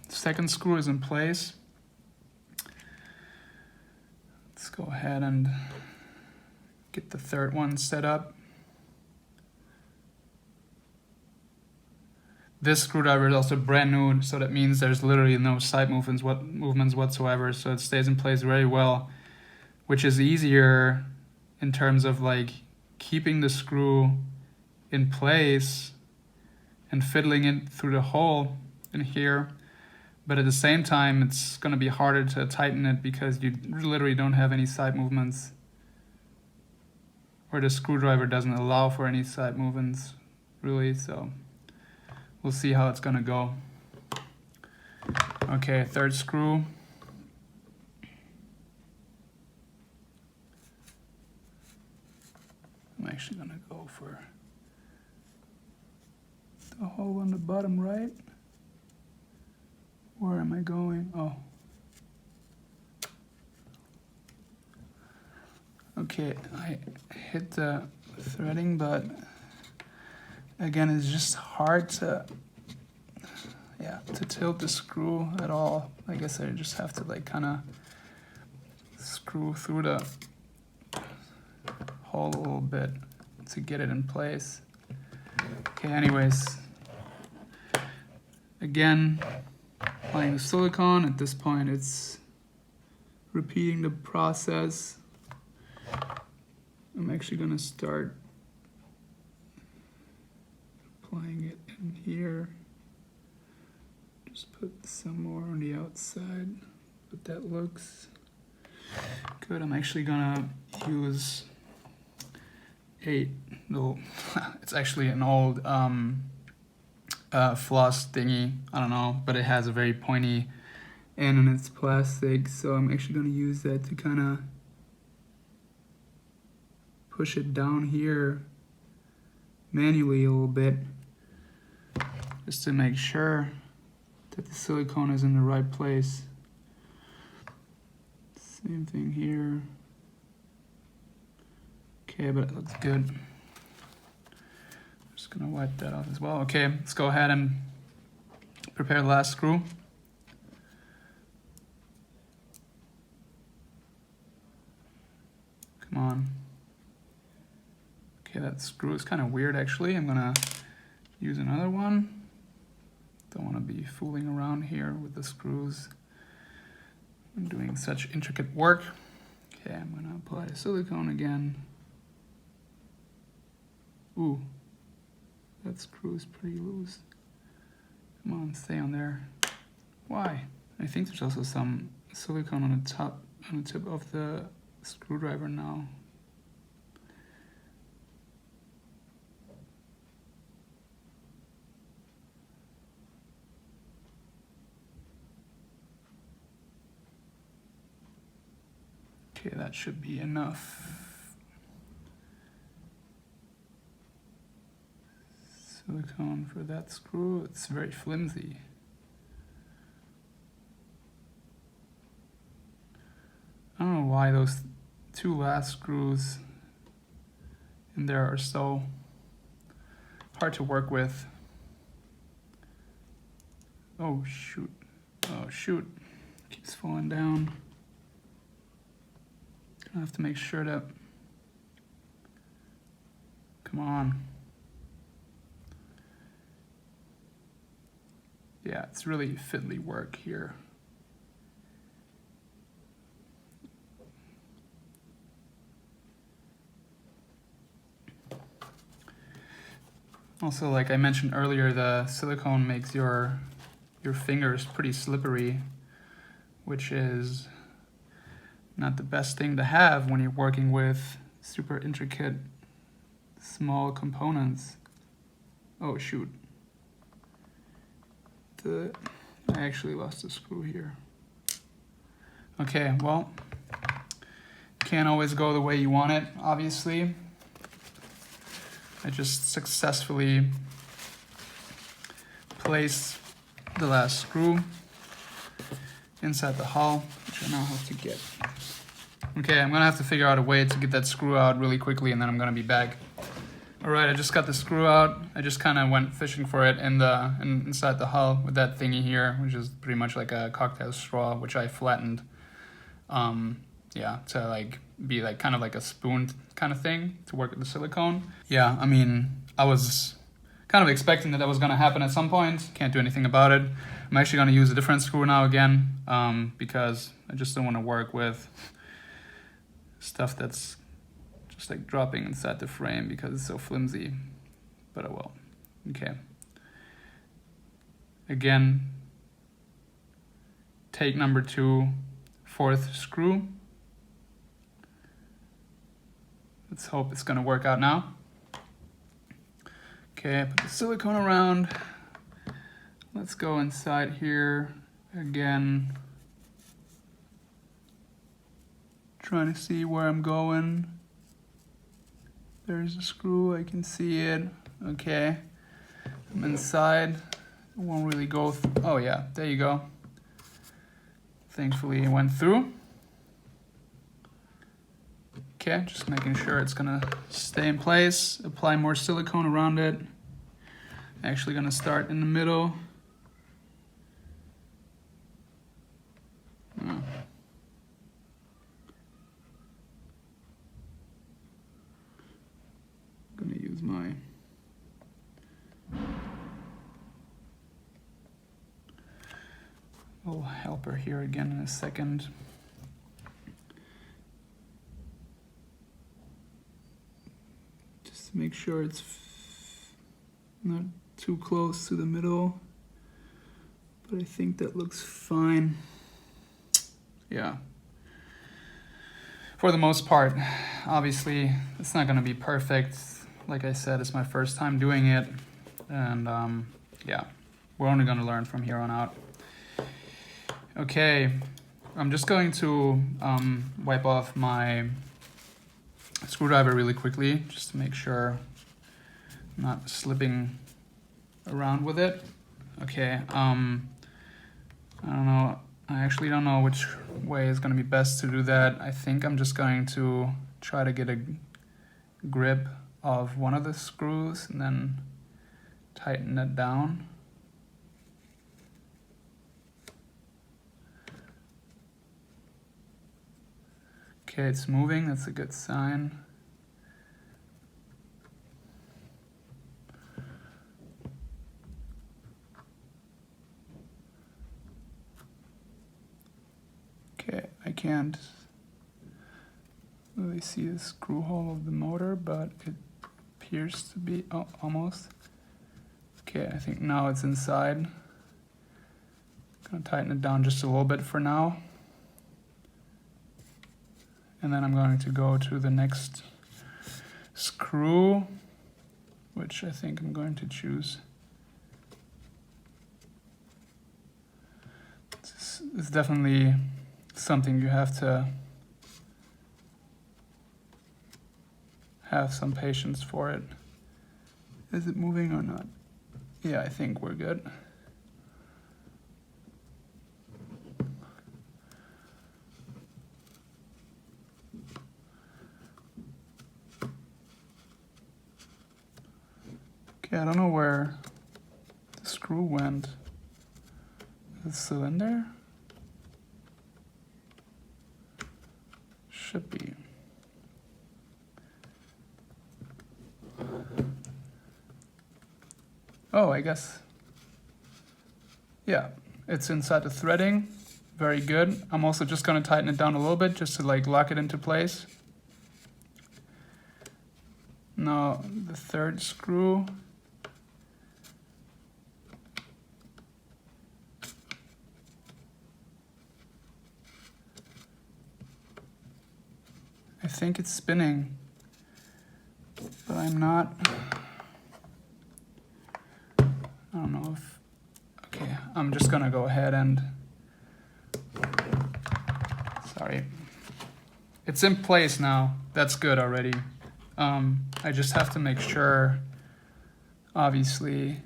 second screw is in place. Let's go ahead and get the third one set up. This screwdriver is also brand new, so that means there's literally no side movements whatsoever, so it stays in place very well, which is easier in terms of like keeping the screw in place and fiddling it through the hole in here. But at the same time, it's going to be harder to tighten it because you literally don't have any side movements, or the screwdriver doesn't allow for any side movements really, so we'll see how it's going to go. Okay, third screw. I'm actually going to go for a hole on the bottom right. Where am I going? Oh. Okay, I hit the threading, but again, it's just hard to tilt the screw at all. I guess I just have to like kind of screw through the hole a little bit to get it in place. Okay, anyways, again, applying the silicone. At this point, it's repeating the process. I'm actually gonna start applying it in here. Just put some more on the outside, but that looks good. I'm actually gonna use it's actually an old floss thingy, I don't know, but it has a very pointy end and it's plastic, so I'm actually gonna use that to kind of push it down here manually a little bit, just to make sure that the silicone is in the right place. Same thing here. Okay, but it looks good. Just gonna wipe that off as well. Okay, let's go ahead and prepare the last screw. Come on. Okay, that screw is kind of weird actually. I'm gonna use another one. Don't want to be fooling around here with the screws. I'm doing such intricate work. Okay, I'm gonna apply the silicone again. Ooh, that screw is pretty loose. Come on, stay on there. Why? I think there's also some silicone on the tip of the screwdriver now. Okay, that should be enough. Silicone for that screw, it's very flimsy. I don't know why those two last screws in there are so hard to work with. Oh shoot, oh shoot, keeps falling down. I have to make sure that, come on. Yeah, it's really fiddly work here. Also, like I mentioned earlier, the silicone makes your fingers pretty slippery, which is not the best thing to have when you're working with super intricate small components. Oh shoot. I actually lost a screw here. Okay, well, can't always go the way you want it, obviously. I just successfully placed the last screw inside the hull, which I now have to get. Okay, I'm gonna have to figure out a way to get that screw out really quickly and then I'm gonna be back. All right, I just got the screw out. I just kind of went fishing for it inside the hull with that thingy here, which is pretty much like a cocktail straw, which I flattened. Yeah, to like be like kind of like a spoon kind of thing to work with the silicone. Yeah, I mean, I was kind of expecting that was gonna happen at some point. Can't do anything about it. I'm actually gonna use a different screw now again, because I just don't want to work with stuff that's just like dropping inside the frame because it's so flimsy, but oh well. Okay. Again, take number 2, 4th screw. Let's hope it's gonna work out now. Okay, put the silicone around. Let's go inside here again. Trying to see where I'm going. There's a screw, I can see it. Okay. I'm inside. It won't really go. Oh yeah, there you go. Thankfully, it went through. Okay, just making sure it's gonna stay in place. Apply more silicone around it. Actually gonna start in the middle. Oh. Gonna use my little helper here again in a second. Just to make sure it's not too close to the middle, but I think that looks fine. Yeah. For the most part, obviously it's not gonna be perfect. Like I said, it's my first time doing it, and yeah, we're only gonna learn from here on out. Okay, I'm just going to wipe off my screwdriver really quickly, just to make sure I'm not slipping around with it. Okay, I don't know. I actually don't know which way is going to be best to do that. I think I'm just going to try to get a grip of one of the screws and then tighten it down. Okay, it's moving. That's a good sign. Okay, I can't really see the screw hole of the motor, but it appears to be almost. Okay, I think now it's inside. Gonna tighten it down just a little bit for now. And then I'm going to go to the next screw, which I think I'm going to choose. It's definitely something you have to have some patience for it. Is it moving or not? Yeah, I think we're good. Okay, I don't know where the screw went. The cylinder? Should be. Oh, I guess. Yeah, it's inside the threading. Very good. I'm also just gonna tighten it down a little bit just to like lock it into place. Now the third screw. I think it's spinning, but I'm not. I don't know if. Okay, I'm just gonna go ahead and. Sorry. It's in place now. That's good already. I just have to make sure, obviously,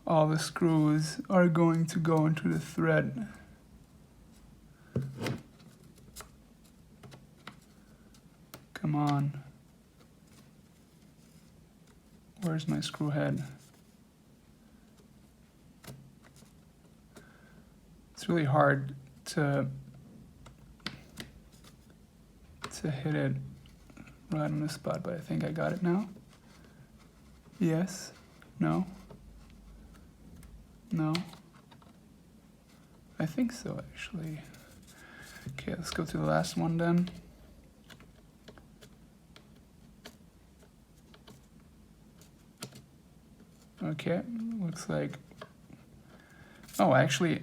all the screws are going to go into the thread. Come on. Where's my screw head? It's really hard to hit it right on the spot, but I think I got it now. Yes. No. No. I think so, actually. Okay, let's go to the last one then. Okay, looks like. Oh, actually.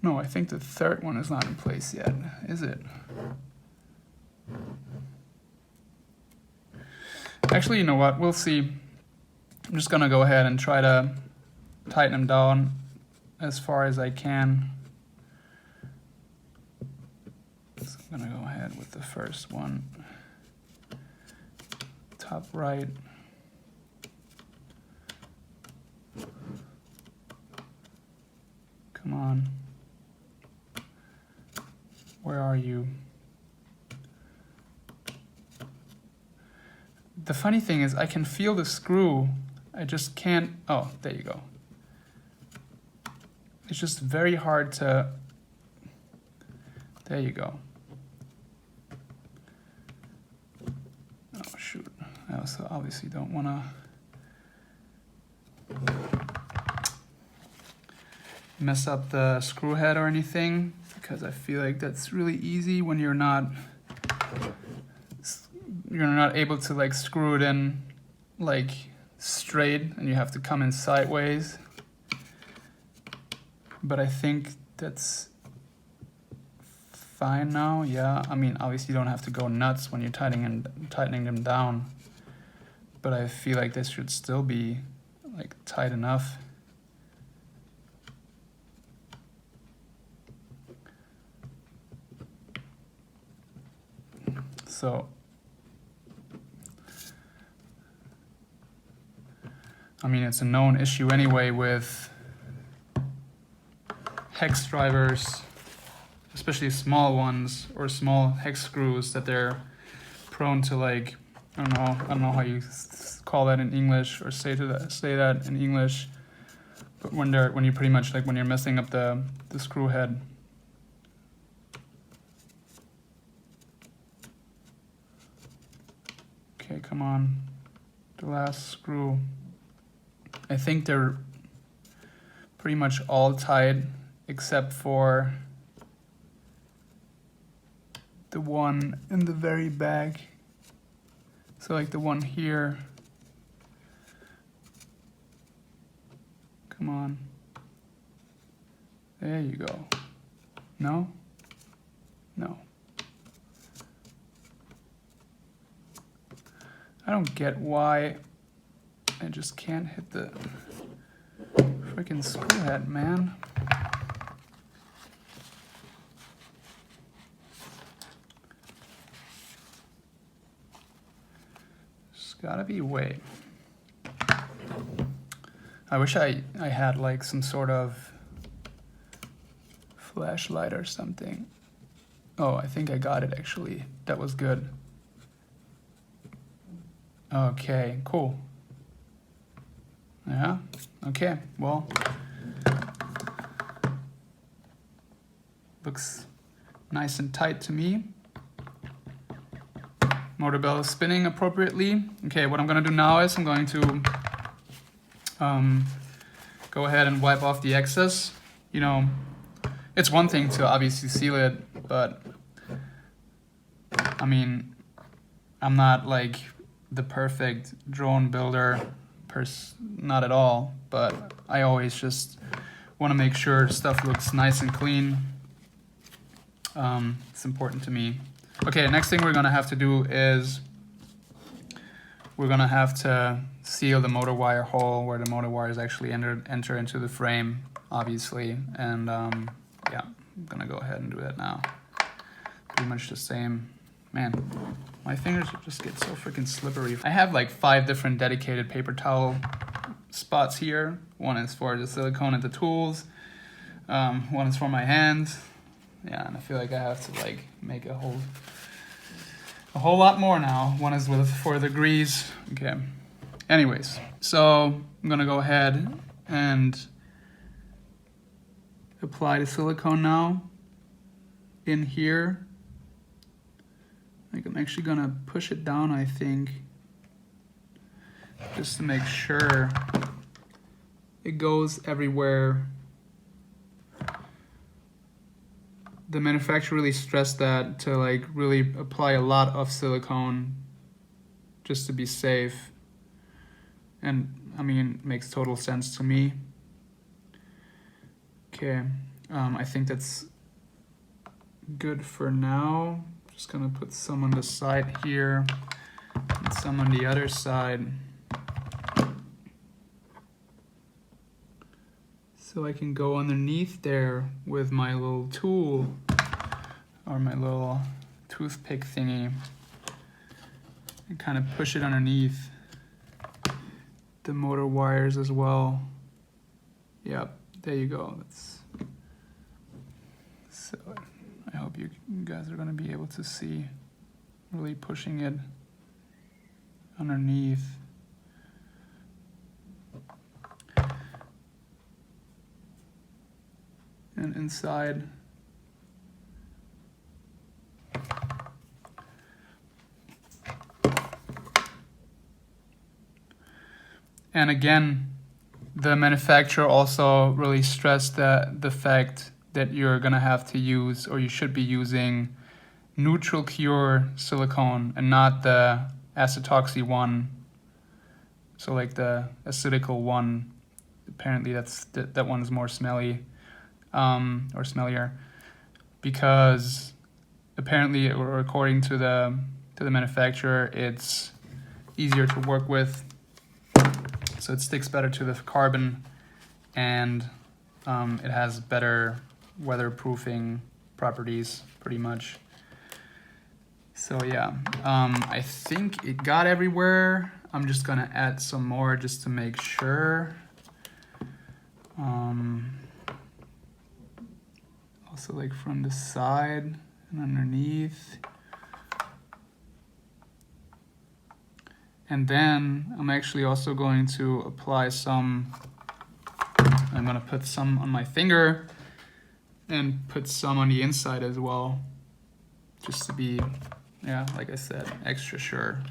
No, I think the third one is not in place yet, is it? Actually, you know what? We'll see. I'm just gonna go ahead and try to tighten them down as far as I can. So I'm gonna go ahead with the first one. top right. Come on. Where are you? The funny thing is I can feel the screw. I just can't. Oh, there you go. It's just very hard to. There you go. Oh, shoot. I also obviously don't want to mess up the screw head or anything, because I feel like that's really easy when you're not able to like screw it in like straight and you have to come in sideways. But I think that's fine now. Yeah, I mean, obviously you don't have to go nuts when you're tightening them down, but I feel like this should still be like tight enough. So I mean, it's a known issue anyway with hex drivers, especially small ones or small hex screws, that they're prone to like, I don't know how you call that in English or say that in English, but when you pretty much like when you're messing up the screw head. Okay, come on, the last screw. I think they're pretty much all tight except for the one in the very back. So like the one here. Come on. There you go. No? No. I don't get why I just can't hit the freaking screw head, man. There's gotta be a way. I wish I had like some sort of flashlight or something. Oh, I think I got it actually. That was good. Okay, cool. Yeah, okay, well, looks nice and tight to me. Motor bell is spinning appropriately. Okay, what I'm gonna do now is I'm going to go ahead and wipe off the excess. You know, it's one thing to obviously seal it, but I mean, I'm not like the perfect drone builder, not at all, but I always just want to make sure stuff looks nice and clean. It's important to me. Okay, next thing we're gonna have to do is we're gonna have to seal the motor wire hole where the motor wires actually enter into the frame, obviously, and yeah, I'm gonna go ahead and do that now. Pretty much the same. Man, my fingers just get so freaking slippery. I have like 5 different dedicated paper towel spots here. One is for the silicone and the tools. One is for my hands. Yeah, and I feel like I have to like make a whole lot more now. One is for the grease. Okay. Anyways, so I'm gonna go ahead and apply the silicone now in here. Like I'm actually gonna push it down, I think, just to make sure it goes everywhere. The manufacturer really stressed that to like really apply a lot of silicone just to be safe. And I mean, it makes total sense to me. Okay, I think that's good for now. Just gonna put some on the side here and some on the other side, so I can go underneath there with my little tool or my little toothpick thingy and kind of push it underneath the motor wires as well. Yep, there you go. So I hope you guys are going to be able to see, really pushing it underneath. And inside. And again, the manufacturer also really stressed the fact that you're gonna have to use, or you should be using, neutral Cure silicone and not the acetoxy one. So like the acidical one, apparently that one is more smelly, or smellier, because apparently, or according to the manufacturer, it's easier to work with. So it sticks better to the carbon, and it has better weatherproofing properties, pretty much. So yeah, I think it got everywhere. I'm just gonna add some more just to make sure. Also like from the side and underneath. And then I'm actually also going to apply some, I'm gonna put some on my finger and put some on the inside as well, just to be, yeah, like I said, extra sure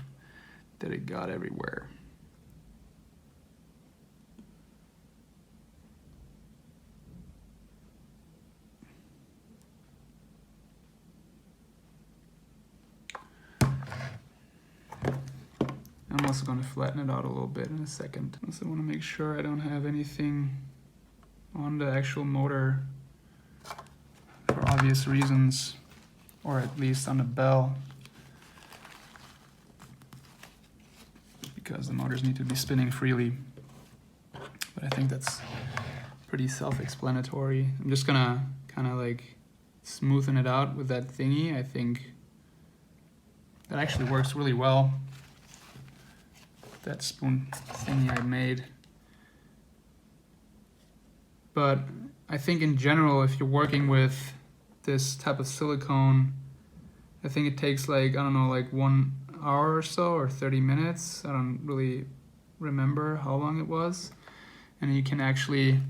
that it got everywhere. I'm also going to flatten it out a little bit in a second. I also want to make sure I don't have anything on the actual motor, for obvious reasons, or at least on the bell, because the motors need to be spinning freely. But I think that's pretty self-explanatory. I'm just gonna kind of like smoothen it out with that thingy. I think that actually works really well. That spoon thingy I made. But I think in general, if you're working with this type of silicone, I think it takes like, I don't know, like 1 hour or so, or 30 minutes. I don't really remember how long it was. And you can actually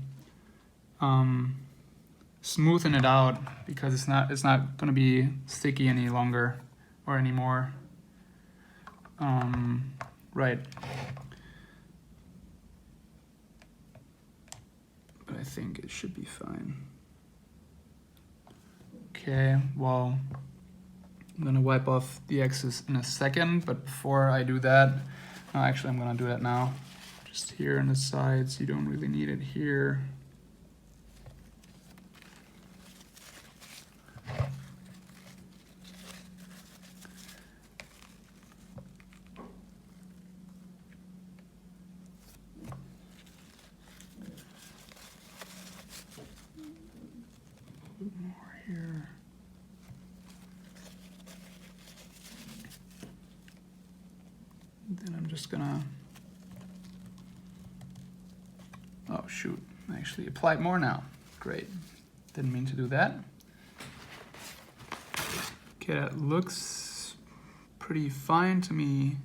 smoothen it out, because it's not gonna be sticky any longer or anymore. Right. But I think it should be fine. Okay, well, I'm gonna wipe off the excess in a second, but before I do that, actually I'm gonna do that now. Just here on the sides, you don't really need it here. More here. Then I'm just gonna, oh shoot, I actually applied more now. Great, didn't mean to do that. Okay, that looks pretty fine to me.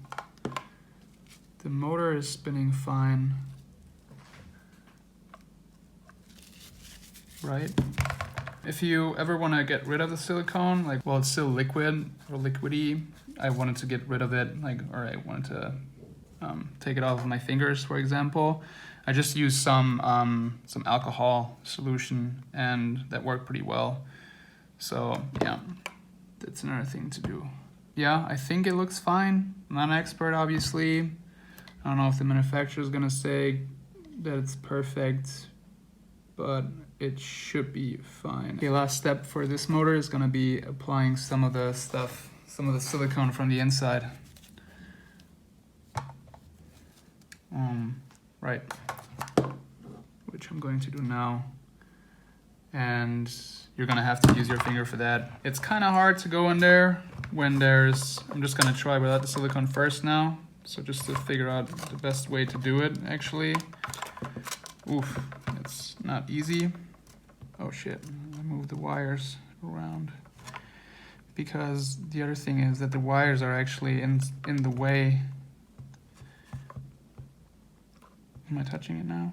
The motor is spinning fine. Right? If you ever want to get rid of the silicone, like, well, it's still liquid or liquidy, I wanted to get rid of it, like, or I wanted to take it off of my fingers, for example. I just used some alcohol solution, and that worked pretty well. So yeah, that's another thing to do. Yeah, I think it looks fine. I'm not an expert, obviously. I don't know if the manufacturer is gonna say that it's perfect, but it should be fine. The last step for this motor is gonna be applying some of the stuff, some of the silicone from the inside. Right, which I'm going to do now. And you're gonna have to use your finger for that. It's kind of hard to go in there when there's, I'm just gonna try without the silicone first now. So just to figure out the best way to do it, actually. Oof, it's not easy. Oh shit, I moved the wires around. Because the other thing is that the wires are actually in the way. Am I touching it now?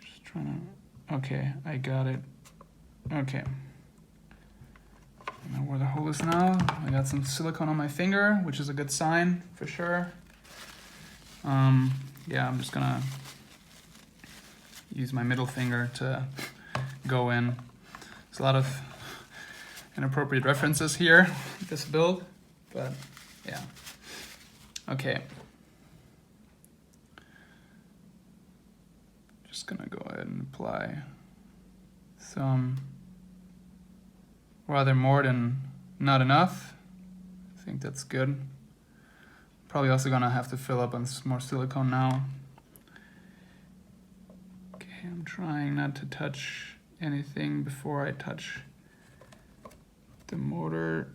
Just trying to, okay, I got it. Okay. I know where the hole is now. I got some silicone on my finger, which is a good sign for sure. Yeah, I'm just gonna use my middle finger to go in. There's a lot of inappropriate references here, this build, but yeah. Okay. Just gonna go ahead and apply some, rather more than not enough. I think that's good. Probably also gonna have to fill up on some more silicone now. Okay, I'm trying not to touch anything before I touch the motor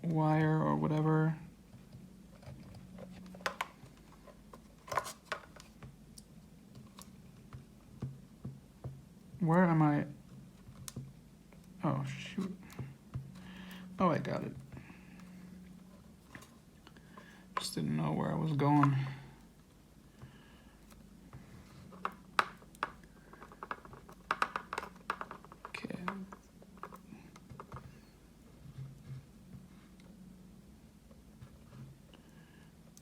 wire or whatever. Where am I? Oh, shoot. Oh, I got it. Just didn't know where I was going. Okay.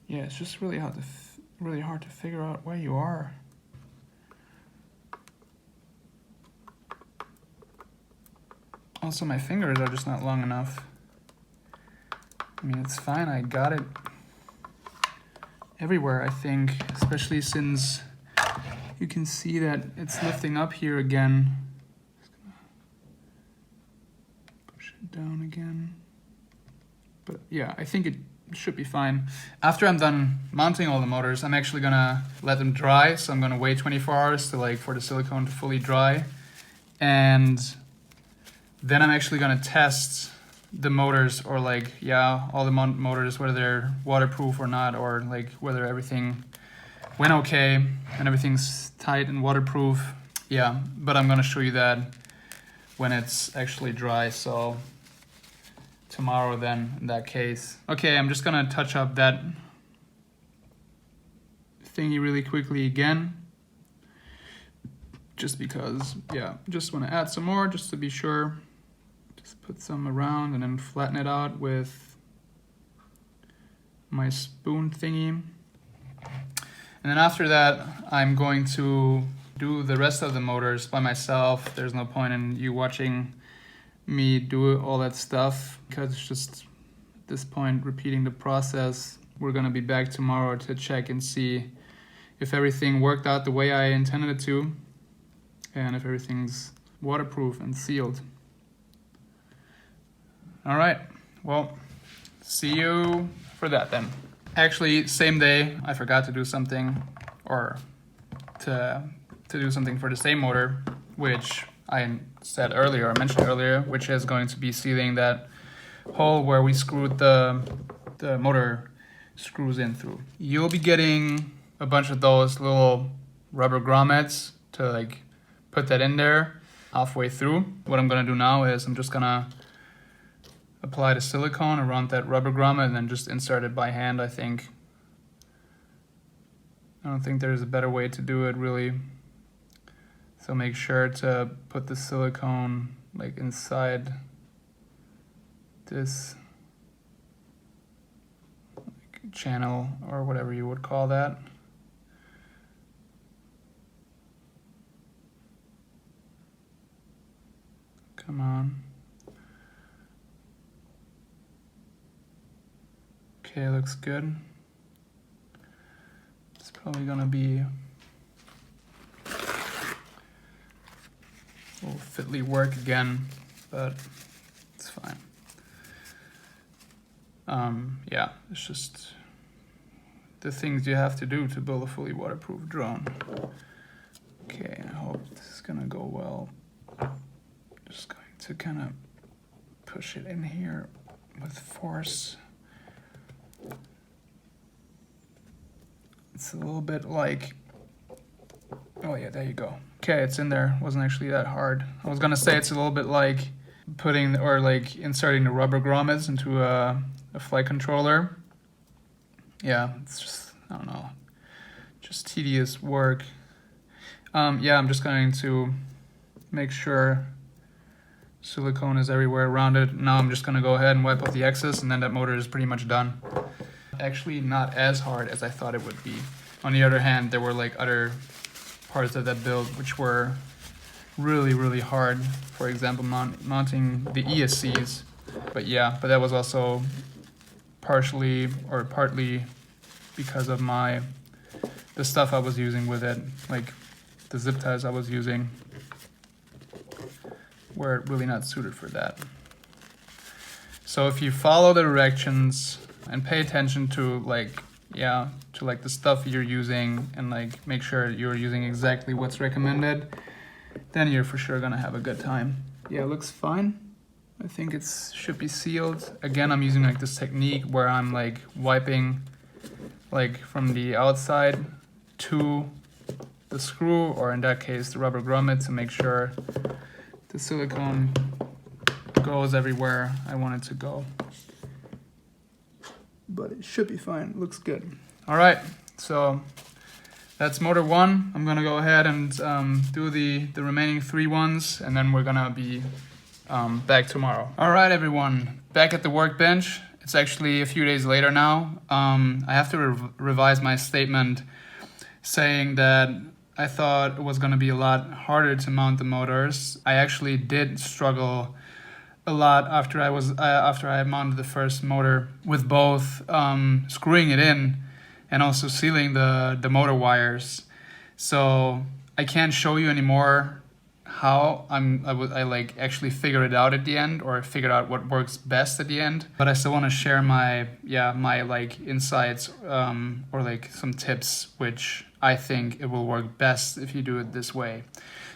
Yeah, it's just really hard to figure out where you are. Also, my fingers are just not long enough. I mean, it's fine, I got it everywhere, I think, especially since you can see that it's lifting up here again. Just gonna push it down again. But yeah, I think it should be fine. After I'm done mounting all the motors, I'm actually gonna let them dry. So I'm gonna wait 24 hours to for the silicone to fully dry. And then I'm actually gonna test the motors, or all the motors, whether they're waterproof or not, or whether everything went okay and everything's tight and waterproof. Yeah, but I'm gonna show you that when it's actually dry. So tomorrow then, in that case. Okay, I'm just gonna touch up that thingy really quickly again. Just because, yeah, just wanna add some more just to be sure. Just put some around and then flatten it out with my spoon thingy. And then after that, I'm going to do the rest of the motors by myself. There's no point in you watching me do all that stuff, because it's just at this point repeating the process. We're gonna be back tomorrow to check and see if everything worked out the way I intended it to, and if everything's waterproof and sealed. All right, well, see you for that then. Actually, same day, I forgot to do something, or to do something for the same motor, which I mentioned earlier, which is going to be sealing that hole where we screwed the motor screws in through. You'll be getting a bunch of those little rubber grommets to put that in there halfway through. What I'm gonna do now is I'm just gonna apply the silicone around that rubber grommet and then just insert it by hand, I think. I don't think there's a better way to do it, really. So make sure to put the silicone inside this channel, or whatever you would call that. Come on. Okay, looks good. It's probably gonna be will fitly work again, but it's fine. Yeah, it's just the things you have to do to build a fully waterproof drone. Okay, I hope this is gonna go well. Just going to kind of push it in here with force. It's a little bit like, oh yeah, there you go. Okay, it's in there. It wasn't actually that hard. I was gonna say it's a little bit like putting or like inserting the rubber grommets into a flight controller. Yeah, it's just, I don't know, just tedious work. Yeah, I'm just going to make sure silicone is everywhere around it. Now I'm just gonna go ahead and wipe off the excess, and then that motor is pretty much done. Actually not as hard as I thought it would be. On the other hand, there were like other parts of that build which were really, really hard. For example, mounting the ESCs. But yeah, but that was also partially or partly because of the stuff I was using with it, like the zip ties I was using were really not suited for that. So if you follow the directions and pay attention to like the stuff you're using and like make sure you're using exactly what's recommended, then you're for sure gonna have a good time. Yeah, it looks fine. I think it should be sealed. Again, I'm using like this technique where I'm like wiping like from the outside to the screw, or in that case the rubber grommet, to make sure the silicone goes everywhere I want it to go. But it should be fine. It looks good. All right, so that's motor 1. I'm gonna go ahead and do the remaining 3 ones, and then we're gonna be back tomorrow. All right, everyone, back at the workbench. It's actually a few days later now. I have to revise my statement saying that I thought it was gonna be a lot harder to mount the motors. I actually did struggle a lot after I mounted the first motor with both screwing it in and also sealing the motor wires. So I can't show you anymore how I like actually figured it out at the end, or figured out what works best at the end. But I still want to share my like insights or like some tips which I think it will work best if you do it this way.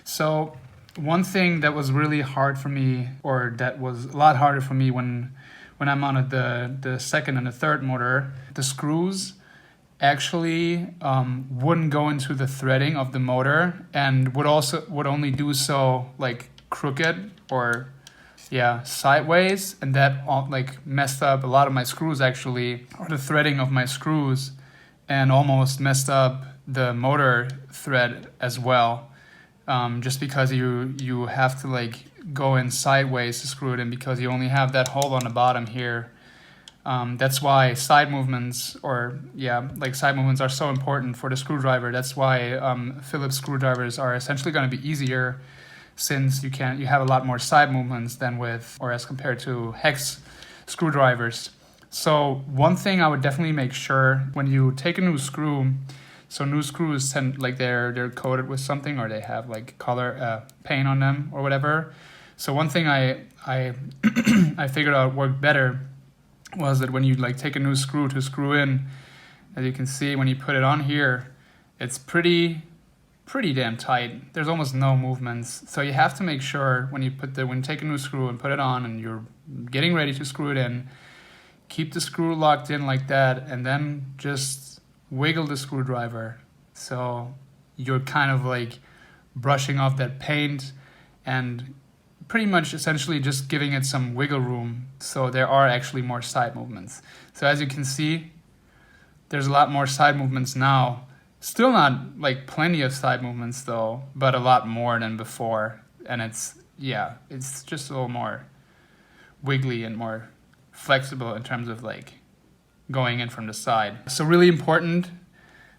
So one thing that was really hard for me, or that was a lot harder for me when I mounted the second and the third motor, the screws actually wouldn't go into the threading of the motor, and would only do so like crooked or sideways, and that like messed up a lot of my screws actually, or the threading of my screws, and almost messed up the motor thread as well. Just because you have to like go in sideways to screw it in, because you only have that hole on the bottom here. That's why side movements are so important for the screwdriver. That's why Phillips screwdrivers are essentially going to be easier, since you have a lot more side movements than as compared to hex screwdrivers. So one thing I would definitely make sure when you take a new screw. So new screws tend like they're coated with something, or they have like color paint on them or whatever. So one thing I I figured out worked better was that when you like take a new screw to screw in, as you can see when you put it on here, it's pretty damn tight. There's almost no movements. So you have to make sure when you take a new screw and put it on and you're getting ready to screw it in, keep the screw locked in like that, and then just wiggle the screwdriver, so you're kind of like brushing off that paint and pretty much essentially just giving it some wiggle room, so there are actually more side movements. So as you can see, there's a lot more side movements now. Still not like plenty of side movements though, but a lot more than before, and it's just a little more wiggly and more flexible in terms of like going in from the side. So really important,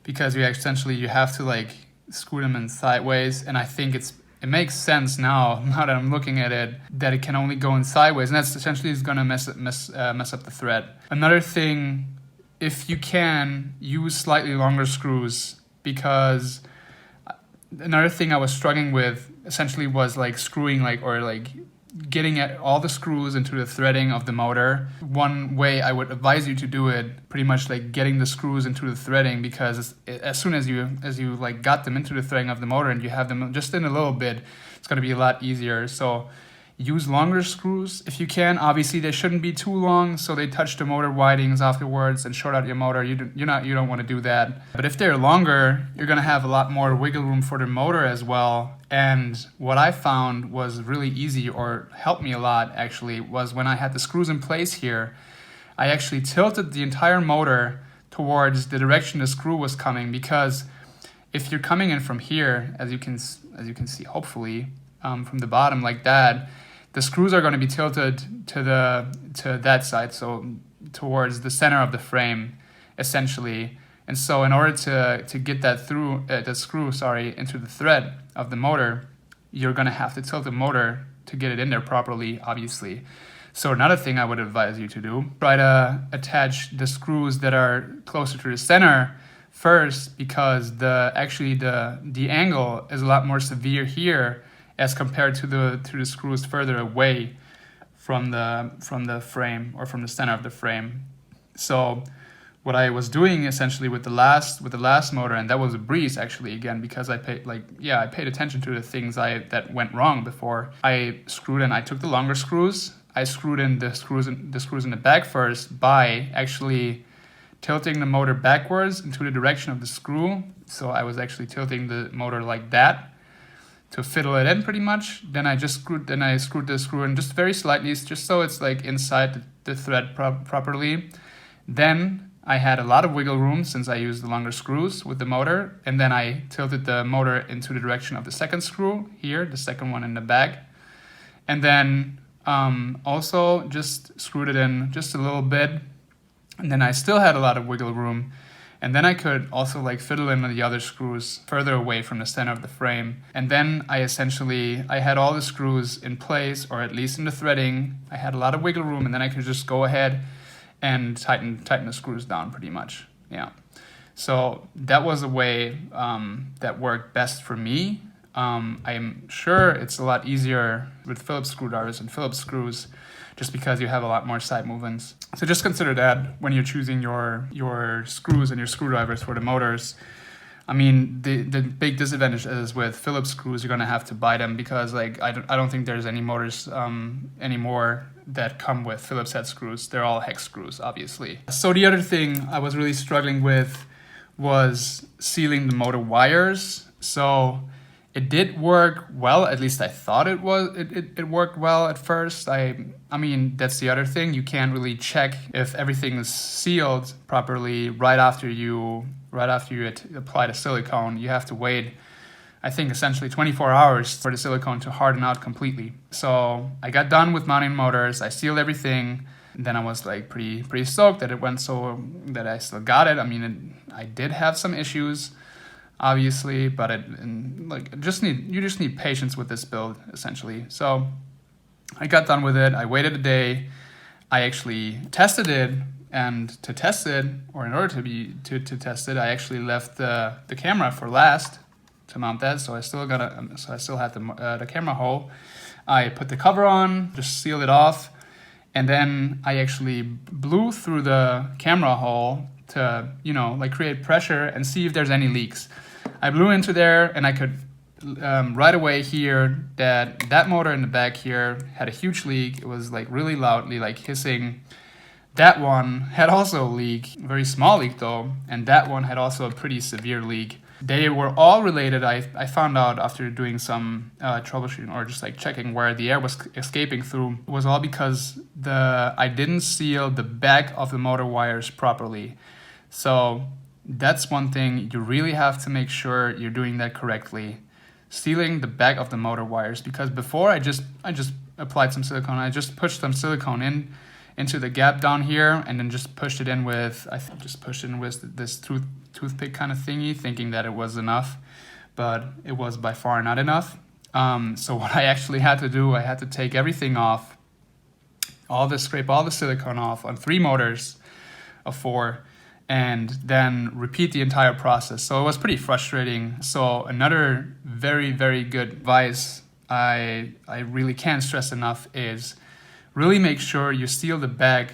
because you have to like screw them in sideways, and I think it makes sense now that I'm looking at it, that it can only go in sideways, and that's essentially is gonna mess up the thread. Another thing, if you can, use slightly longer screws, because another thing I was struggling with essentially was like screwing getting at all the screws into the threading of the motor. One way I would advise you to do it, pretty much like getting the screws into the threading, because as soon as you like got them into the threading of the motor and you have them just in a little bit, it's going to be a lot easier. So use longer screws if you can. Obviously, they shouldn't be too long, so they touch the motor windings afterwards and short out your motor. You don't want to do that. But if they're longer, you're gonna have a lot more wiggle room for the motor as well. And what I found was really easy, or helped me a lot actually, was when I had the screws in place here, I actually tilted the entire motor towards the direction the screw was coming, because if you're coming in from here, as you can see, hopefully, from the bottom like that, the screws are going to be tilted to that side, so towards the center of the frame, essentially. And so, in order to get that through the screw, into the thread of the motor, you're going to have to tilt the motor to get it in there properly, obviously. So another thing I would advise you to do: try to attach the screws that are closer to the center first, because the angle is a lot more severe here as compared to the screws further away from the frame, or from the center of the frame. So what I was doing essentially with the last motor, and that was a breeze actually, again, because I paid attention to the things that went wrong before. I took the longer screws. I screwed in the screws in the back first by actually tilting the motor backwards into the direction of the screw. So I was actually tilting the motor like that to fiddle it in pretty much. Then I screwed the screw in just very slightly, just so it's like inside the thread properly. Then I had a lot of wiggle room since I used the longer screws with the motor, and then I tilted the motor into the direction of the second screw here, the second one in the back. And then also just screwed it in just a little bit, and then I still had a lot of wiggle room. And then I could also fiddle in the other screws further away from the center of the frame. And then I had all the screws in place, or at least in the threading. I had a lot of wiggle room, and then I could just go ahead and tighten the screws down pretty much. Yeah. So that was a way that worked best for me. I'm sure it's a lot easier with Phillips screwdrivers and Phillips screws, just because you have a lot more side movements. So just consider that when you're choosing your screws and your screwdrivers for the motors. I mean, the big disadvantage is with Phillips screws, you're gonna have to buy them, because I don't think there's any motors anymore that come with Phillips head screws. They're all hex screws, obviously. So the other thing I was really struggling with was sealing the motor wires. So it did work well, at least I thought it worked well at first. I mean, that's the other thing. You can't really check if everything is sealed properly right after you apply the silicone. You have to wait, I think, essentially 24 hours for the silicone to harden out completely. So I got done with mounting motors. I sealed everything. And then I was pretty stoked that it went so that I still got it. I mean, I did have some issues, obviously, but you just need patience with this build, essentially. So I got done with it. I waited a day. I actually tested it, and to test it, or in order to test it, I actually left the camera for last to mount that. So I still had the camera hole. I put the cover on, just sealed it off, and then I actually blew through the camera hole to create pressure and see if there's any leaks. I blew into there, and I could right away hear that motor in the back here had a huge leak. It was really loudly hissing. That one had also a leak, a very small leak though, and that one had also a pretty severe leak. They were all related. I found out after doing some troubleshooting, or just checking where the air was escaping through. It was all because I didn't seal the back of the motor wires properly. So that's one thing. You really have to make sure you're doing that correctly. Sealing the back of the motor wires, because before I just applied some silicone. I just pushed some silicone into the gap down here, and then just pushed it in with this toothpick kind of thingy, thinking that it was enough, but it was by far not enough. So what I actually had to do, I had to take everything off, scrape all the silicone off on 3 motors of 4, and then repeat the entire process. So it was pretty frustrating. So another very, very good advice I really can't stress enough is really make sure you seal the back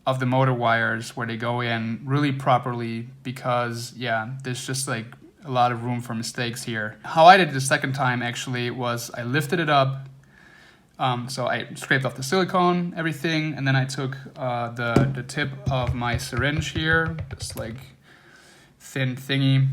of the motor wires where they go in really properly, because there's just a lot of room for mistakes here. How I did it the second time actually was I lifted it up So I scraped off the silicone, everything, and then I took the tip of my syringe here, this like thin thingy.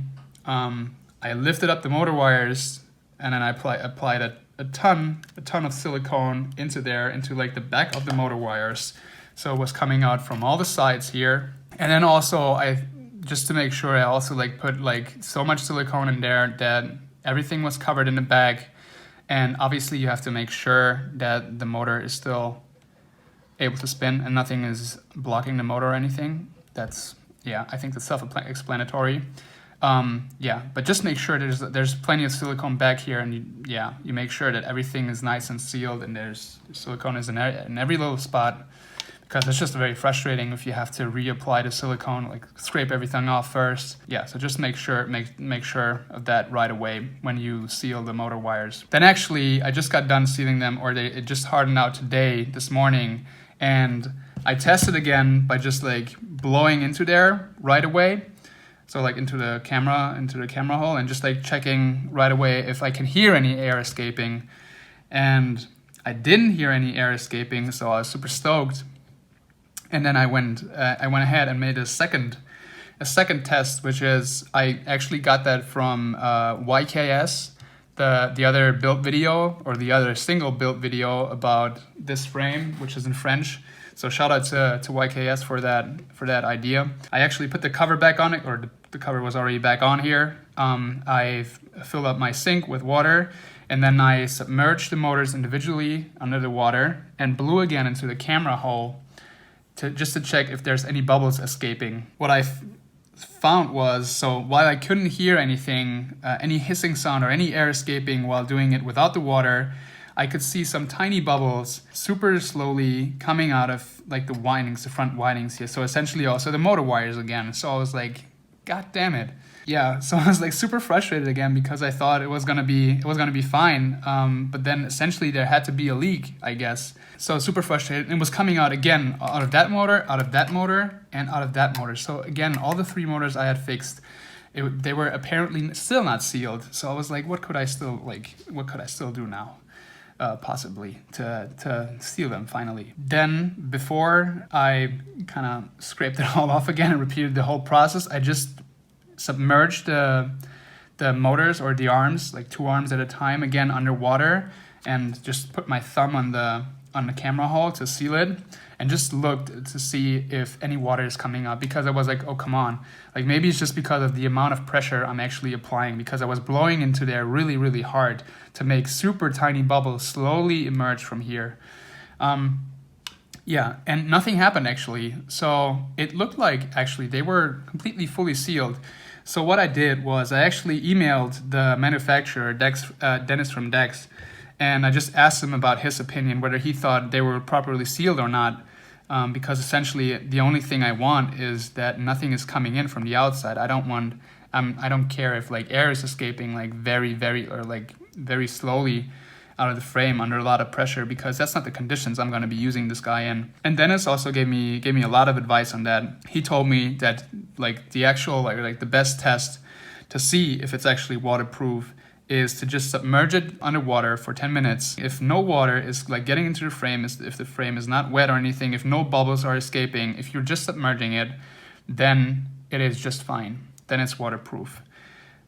I lifted up the motor wires, and then I applied a ton of silicone into there, into like the back of the motor wires. So it was coming out from all the sides here. And then also just to make sure, I also like put like so much silicone in there that everything was covered in the back. And obviously you have to make sure that the motor is still able to spin and nothing is blocking the motor or anything. That's, yeah, I think that's self-explanatory. But just make sure there's plenty of silicone back here, and you make sure that everything is nice and sealed, and there's silicone is in every little spot, because it's just very frustrating if you have to reapply the silicone, like scrape everything off first. Yeah, so just make sure of that right away when you seal the motor wires. Then actually, I just got done sealing them, or it just hardened out this morning, and I tested again by just like blowing into there right away. So like into the camera hole, and just like checking right away if I can hear any air escaping. And I didn't hear any air escaping, so I was super stoked. And then I went ahead and made a second test, which is I actually got that from YKS, the other build video, or the other single build video about this frame, which is in French. So shout out to YKS for that idea. I actually put the cover back on it, or the cover was already back on here. I filled up my sink with water, and then I submerged the motors individually under the water and blew again into the camera hole just to check if there's any bubbles escaping. What I found was, so while I couldn't hear anything, any hissing sound or any air escaping while doing it without the water, I could see some tiny bubbles super slowly coming out of like the front windings here. So essentially also the motor wires again. So I was like, God damn it. Yeah, so I was like super frustrated again because I thought it was gonna be fine. But then essentially there had to be a leak, I guess. So super frustrated. And it was coming out again out of that motor, and out of that motor. So again, all the 3 motors I had fixed, they were apparently still not sealed. So I was like, what could I still do now? Possibly to seal them finally. Then before I kind of scraped it all off again and repeated the whole process, I just submerged the motors, or the arms, like 2 arms at a time, again underwater, and just put my thumb on the camera hole to seal it, and just looked to see if any water is coming up, because I was like, oh, come on. Like maybe it's just because of the amount of pressure I'm actually applying, because I was blowing into there really, really hard to make super tiny bubbles slowly emerge from here. And nothing happened actually. So it looked like actually they were completely fully sealed. So what I did was I actually emailed the manufacturer, Dennis from DeX, and I just asked him about his opinion, whether he thought they were properly sealed or not. Because essentially the only thing I want is that nothing is coming in from the outside. I don't care if like air is escaping like very slowly out of the frame under a lot of pressure, because that's not the conditions I'm going to be using this guy in. And Dennis also gave me a lot of advice on that. He told me that like the actual like the best test to see if it's actually waterproof is to just submerge it underwater for 10 minutes. If no water is like getting into the frame, if the frame is not wet or anything, if no bubbles are escaping, if you're just submerging it, then it is just fine. Then it's waterproof.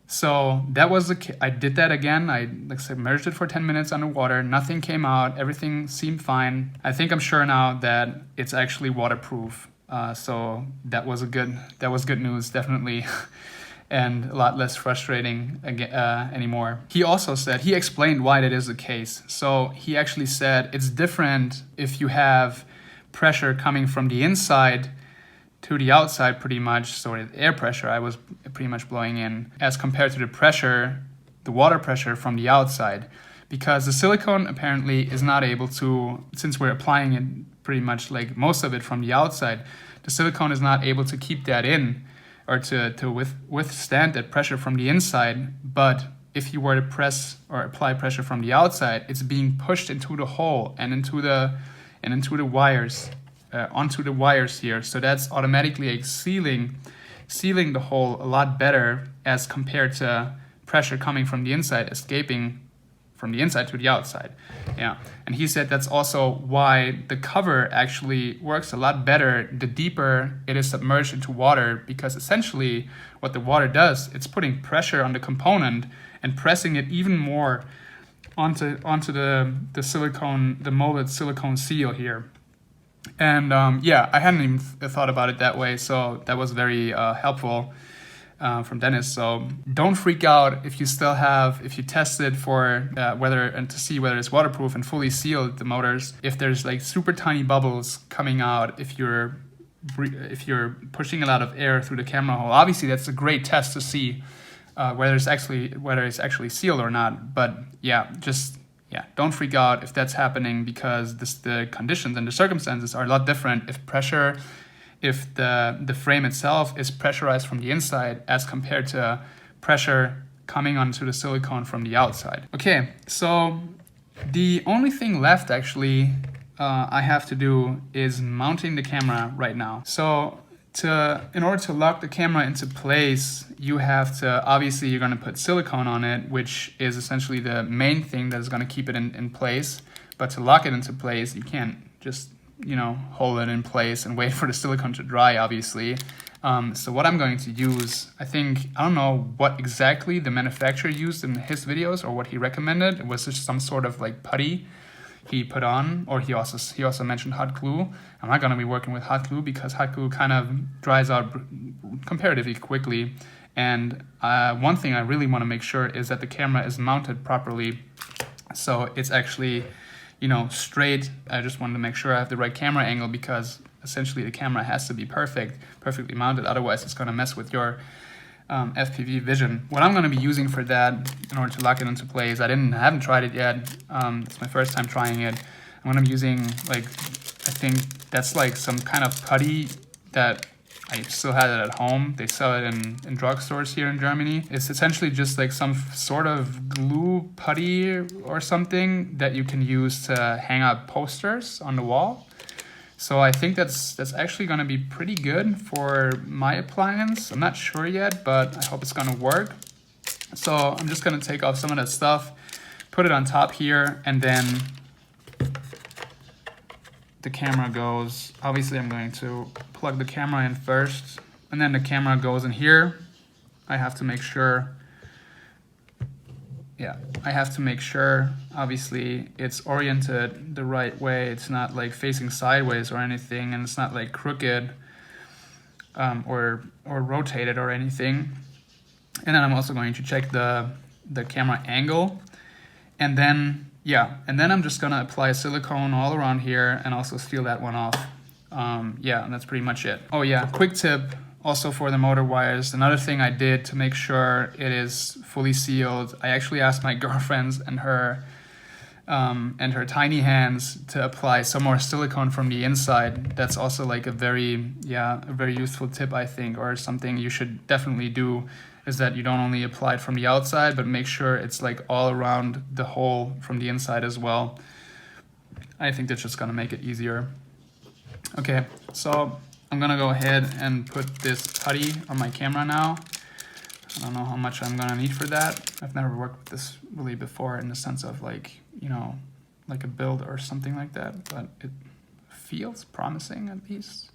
So that was I did that again. I like submerged it for 10 minutes underwater. Nothing came out. Everything seemed fine. I think I'm sure now that it's actually waterproof. So that was good news, definitely. And a lot less frustrating anymore. He also said, he explained why that is the case. So he actually said it's different if you have pressure coming from the inside to the outside pretty much, so the air pressure I was pretty much blowing in, as compared to the water pressure from the outside. Because the silicone apparently is not able to, since we're applying it pretty much like most of it from the outside, the silicone is not able to keep that in, or to withstand that pressure from the inside. But if you were to press or apply pressure from the outside, it's being pushed into the hole and into the wires, onto the wires here. So that's automatically like sealing the hole a lot better as compared to pressure coming from the inside escaping from the inside to the outside. Yeah, and he said that's also why the cover actually works a lot better the deeper it is submerged into water, because essentially what the water does, it's putting pressure on the component and pressing it even more onto the silicone, the molded silicone seal here. And yeah, I hadn't even thought about it that way, so that was very helpful from Dennis. So don't freak out if you tested for to see whether it's waterproof and fully sealed the motors. If there's like super tiny bubbles coming out, if you're pushing a lot of air through the camera hole, obviously that's a great test to see whether it's actually sealed or not. But yeah, don't freak out if that's happening, because the conditions and the circumstances are a lot different if the frame itself is pressurized from the inside as compared to pressure coming onto the silicone from the outside. Okay, so the only thing left actually I have to do is mounting the camera right now. So in order to lock the camera into place, you have to, obviously you're going to put silicone on it, which is essentially the main thing that is going to keep it in place. But to lock it into place, you can't just hold it in place and wait for the silicone to dry, obviously. So what I'm going to use, I don't know what exactly the manufacturer used in his videos or what he recommended. It was just some sort of like putty he put on, or he also mentioned hot glue. I'm not going to be working with hot glue because hot glue kind of dries out comparatively quickly. And one thing I really want to make sure is that the camera is mounted properly, so it's actually straight. I just wanted to make sure I have the right camera angle, because essentially the camera has to be perfectly mounted. Otherwise, it's going to mess with your FPV vision. What I'm going to be using for that, in order to lock it into place, I haven't tried it yet. It's my first time trying it. I'm going to be using I think that's like some kind of putty that I still had it at home. They sell it in drugstores here in Germany. It's essentially just like some sort of glue putty or something that you can use to hang up posters on the wall. So I think that's actually going to be pretty good for my appliance. I'm not sure yet, but I hope it's going to work. So I'm just going to take off some of that stuff, put it on top here, and then the camera goes. Obviously, I'm going to plug the camera in first, and then the camera goes in here. I have to make sure, obviously, it's oriented the right way. It's not like facing sideways or anything, and it's not like crooked or rotated or anything. And then I'm also going to check the camera angle, and then I'm just gonna apply silicone all around here and also seal that one off. And that's pretty much it. Oh yeah, quick tip also for the motor wires. Another thing I did to make sure it is fully sealed, I actually asked my girlfriends and her tiny hands to apply some more silicone from the inside. That's also like a very useful tip, I think, or something you should definitely do, is that you don't only apply it from the outside, but make sure it's like all around the hole from the inside as well. I think that's just gonna make it easier. Okay, so I'm gonna go ahead and put this putty on my camera now. I don't know how much I'm gonna need for that. I've never worked with this really before in the sense of like a build or something like that, but it feels promising at least.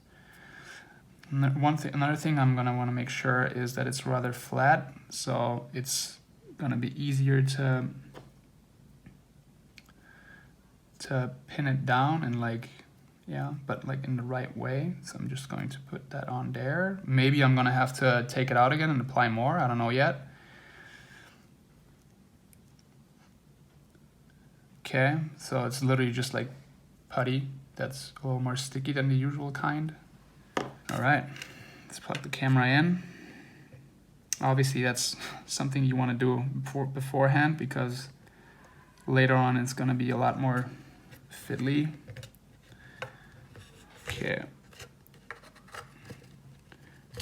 Another thing I'm gonna want to make sure is that it's rather flat, so it's gonna be easier to pin it down and but like in the right way. So I'm just going to put that on there. Maybe I'm gonna have to take it out again and apply more. I don't know yet. Okay, so it's literally just like putty that's a little more sticky than the usual kind. All right, let's plug the camera in. Obviously, that's something you want to do beforehand, because later on it's going to be a lot more fiddly. Okay.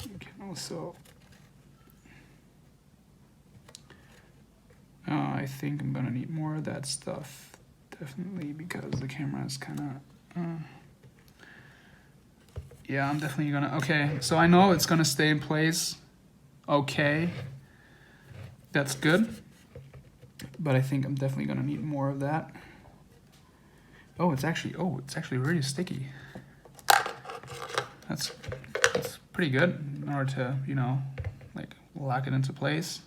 You can also... I think I'm going to need more of that stuff, definitely, because the camera is kind of... Yeah, I'm definitely gonna, okay, so I know it's gonna stay in place. Okay, that's good. but I think I'm definitely gonna need more of that. Oh, it's actually really sticky. That's pretty good in order to, you know, like lock it into place.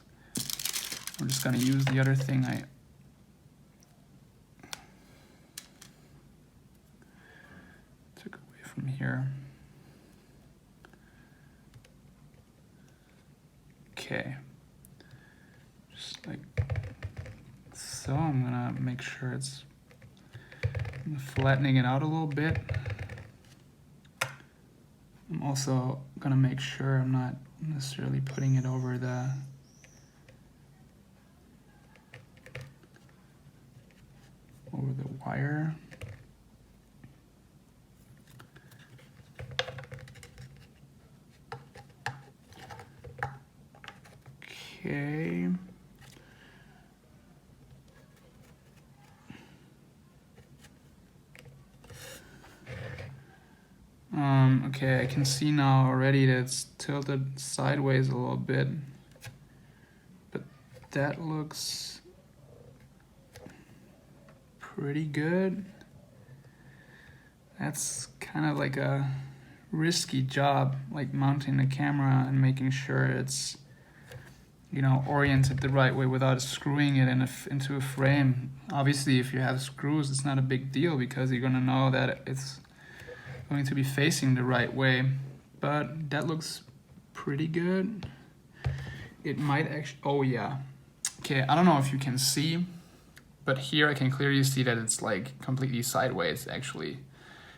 We're just gonna use the other thing I took away from here. Okay, just like so. I'm gonna make sure I'm flattening it out a little bit. I'm also gonna make sure I'm not necessarily putting it over the wire. Okay. Okay, I can see now already that it's tilted sideways a little bit, but that looks pretty good. That's kind of like a risky job, like mounting the camera and making sure it's, you know, oriented the right way without screwing it into a frame. Obviously, if you have screws, it's not a big deal because you're gonna know that it's going to be facing the right way, but that looks pretty good. It might actually, oh yeah. Okay, I don't know if you can see, but here I can clearly see that it's like completely sideways actually.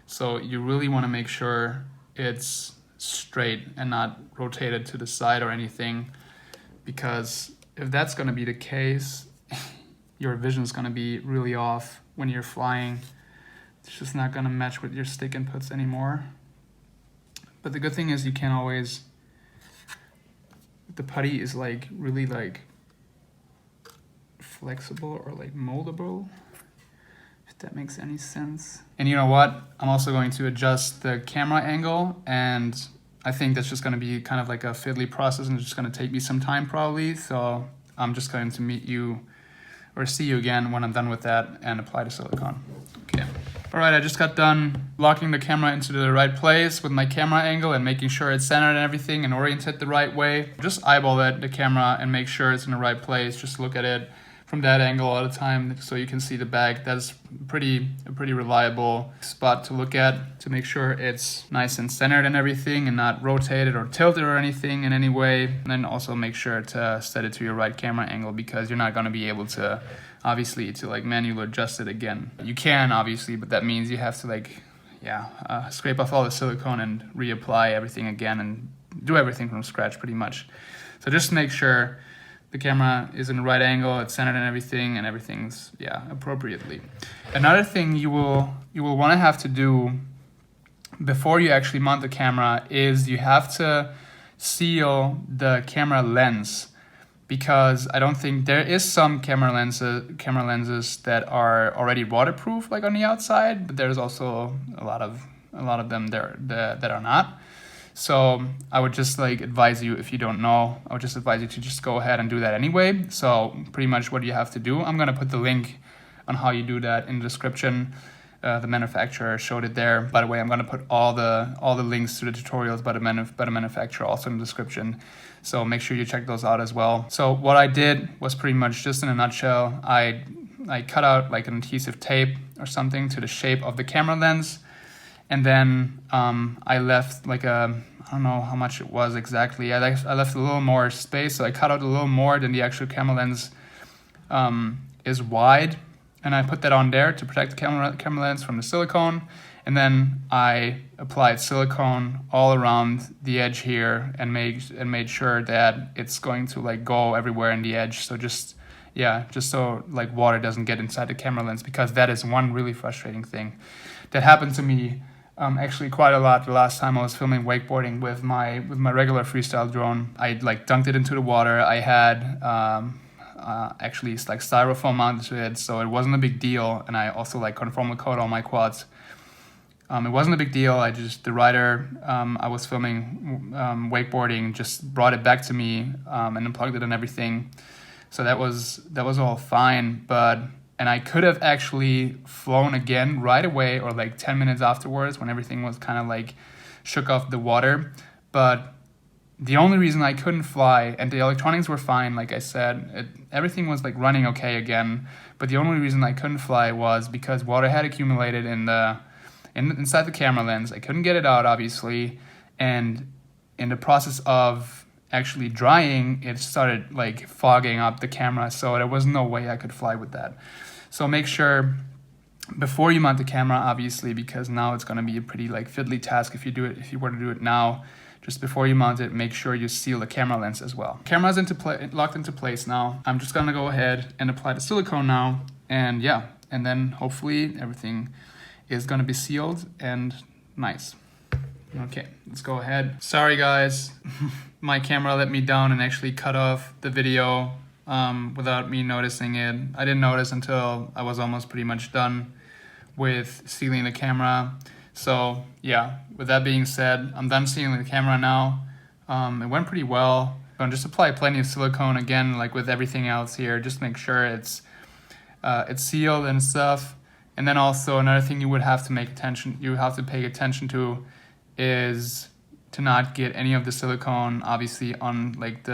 So you really want to make sure it's straight and not rotated to the side or anything, because if that's going to be the case, your vision is going to be really off when you're flying. It's just not going to match with your stick inputs anymore. But the good thing is you can always, the putty is like really like flexible or like moldable, if that makes any sense. And you know what? I'm also going to adjust the camera angle, and I think that's just going to be kind of like a fiddly process and it's just going to take me some time probably. So I'm just going to meet you or see you again when I'm done with that and apply the silicone. Okay. All right, I just got done locking the camera into the right place with my camera angle and making sure it's centered and everything and oriented the right way. Just eyeball the camera and make sure it's in the right place. Just look at it from that angle all the time so you can see the back. That's a pretty reliable spot to look at to make sure it's nice and centered and everything and not rotated or tilted or anything in any way. And then also make sure to set it to your right camera angle, because you're not going to be able to obviously to like manually adjust it again. You can obviously, but that means you have to like scrape off all the silicone and reapply everything again and do everything from scratch pretty much. So just make sure the camera is in the right angle, it's centered and everything's appropriately. Another thing you will want to have to do before you actually mount the camera is you have to seal the camera lens, because I don't think there is some camera lenses that are already waterproof like on the outside, but there's also a lot of them there that are not. So I would just like advise you, if you don't know, I would just advise you to just go ahead and do that anyway. So pretty much what you have to do, I'm gonna put the link on how you do that in the description. The manufacturer showed it there. By the way, I'm gonna put all the links to the tutorials by the manufacturer also in the description. So make sure you check those out as well. So what I did was pretty much just in a nutshell, I cut out like an adhesive tape or something to the shape of the camera lens. And then I left like I don't know how much it was exactly. I left a little more space, so I cut out a little more than the actual camera lens is wide. And I put that on there to protect the camera lens from the silicone. And then I applied silicone all around the edge here and made sure that it's going to like go everywhere in the edge. So just so like water doesn't get inside the camera lens, because that is one really frustrating thing that happened to me actually quite a lot the last time I was filming wakeboarding with my regular freestyle drone. I like dunked it into the water. I had actually it's like styrofoam mounted to it, so it wasn't a big deal. And I also like conformal coat all my quads. It wasn't a big deal. The rider I was filming wakeboarding just brought it back to me and unplugged it and everything. So that was all fine, and I could have actually flown again right away or like 10 minutes afterwards when everything was kind of like shook off the water. But the only reason I couldn't fly, and the electronics were fine, like I said, everything was like running okay again. But the only reason I couldn't fly was because water had accumulated inside the camera lens. I couldn't get it out, obviously, and in the process of actually drying, it started like fogging up the camera, so there was no way I could fly with that. So make sure before you mount the camera, obviously, because now it's going to be a pretty like fiddly task if you were to do it now. Just before you mount it, make sure you seal the camera lens as well. Camera's locked into place now. I'm just gonna go ahead and apply the silicone now, and yeah, and then hopefully everything is gonna be sealed and nice. Okay, let's go ahead. Sorry guys, my camera let me down and actually cut off the video without me noticing it. I didn't notice until I was almost pretty much done with sealing the camera. So yeah, with that being said, I'm done sealing the camera now. It went pretty well. And just apply plenty of silicone again, like with everything else here. Just make sure it's sealed and stuff. And then also another thing you have to pay attention to is to not get any of the silicone obviously on like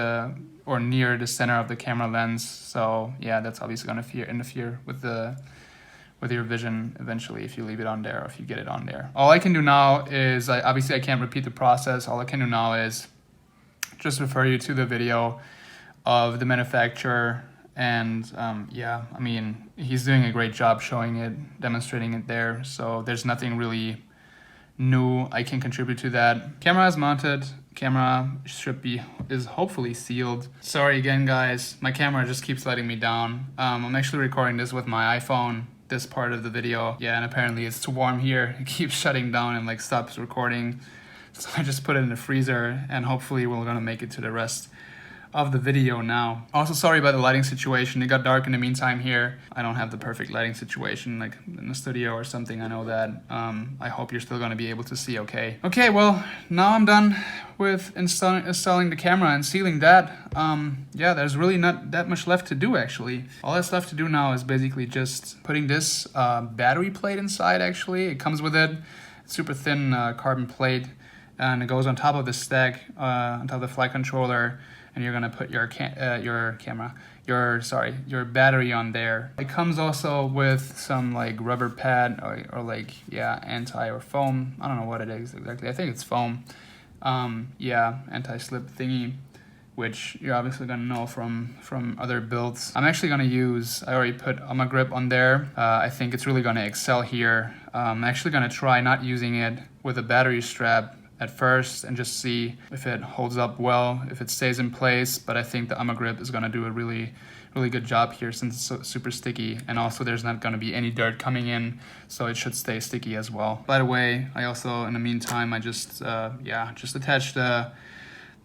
or near the center of the camera lens. So yeah, that's obviously gonna interfere with your vision eventually if you leave it on there or if you get it on there. All I can do now is, obviously I can't repeat the process. All I can do now is just refer you to the video of the manufacturer, and yeah, I mean, he's doing a great job showing it, demonstrating it there, so there's nothing really new I can contribute to that. Camera is mounted, camera is hopefully sealed. Sorry again guys, my camera just keeps letting me down. I'm actually recording this with my iPhone, this part of the video. Yeah, and apparently it's too warm here. It keeps shutting down and like stops recording. So I just put it in the freezer, and hopefully we're gonna make it to the rest of the video now. Also sorry about the lighting situation. It got dark in the meantime here. I don't have the perfect lighting situation like in the studio or something, I know that. I hope you're still gonna be able to see okay. Okay, well, now I'm done with installing the camera and sealing that. Yeah, there's really not that much left to do actually. All that's left to do now is basically just putting this battery plate inside actually. It comes with it. It's super thin carbon plate, and it goes on top of the stack, on top of the flight controller, and you're gonna put your battery on there. It comes also with some like rubber pad or like, yeah, or foam. I don't know what it is exactly. I think it's foam. Yeah, anti-slip thingy, which you're obviously gonna know from other builds. I'm actually gonna I already put grip on there. I think it's really gonna excel here. I'm actually gonna try not using it with a battery strap at first and just see if it holds up well, if it stays in place. But I think the grip is gonna do a really good job here since it's so super sticky, and also there's not gonna be any dirt coming in, so it should stay sticky as well. By the way, I also, in the meantime, I just attached the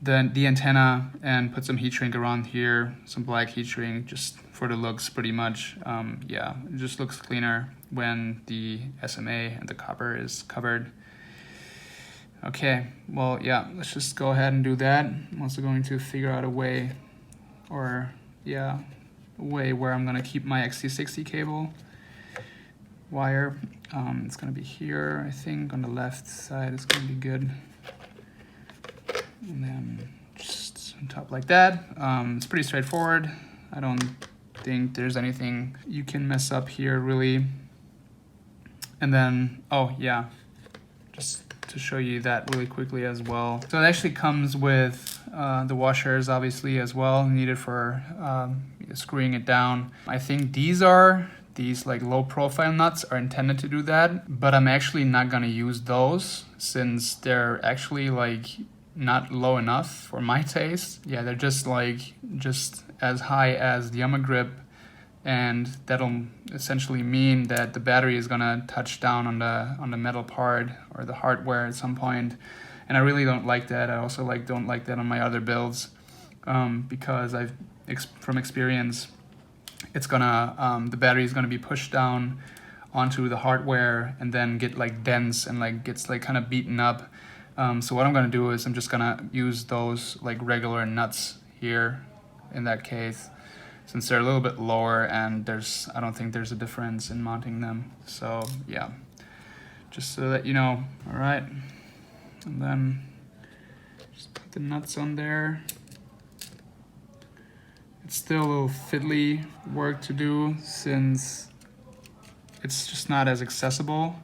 antenna and put some heat shrink around here, some black heat shrink, just for the looks pretty much. Yeah, it just looks cleaner when the SMA and the copper is covered. Okay, well, yeah, let's just go ahead and do that. I'm also going to figure out a way where I'm gonna keep my XT60 cable wire. It's gonna be here, I think, on the left side. It's gonna be good. And then just on top like that. It's pretty straightforward. I don't think there's anything you can mess up here, really. And then, oh yeah, just to show you that really quickly as well. So it actually comes with the washers, obviously, as well, needed for screwing it down. I think these like low profile nuts are intended to do that, but I'm actually not gonna use those since they're actually like not low enough for my taste. Yeah, they're just as high as the grip, and that'll essentially mean that the battery is gonna touch down on the metal part or the hardware at some point, and I really don't like that. I also don't like that on my other builds, because from experience, it's gonna the battery is gonna be pushed down onto the hardware and then get like dense and like gets like kind of beaten up. So what I'm gonna do is I'm just gonna use those like regular nuts here in that case. since they're a little bit lower, and I don't think there's a difference in mounting them. So yeah, just so that you know. All right, and then just put the nuts on there. It's still a little fiddly work to do since it's just not as accessible,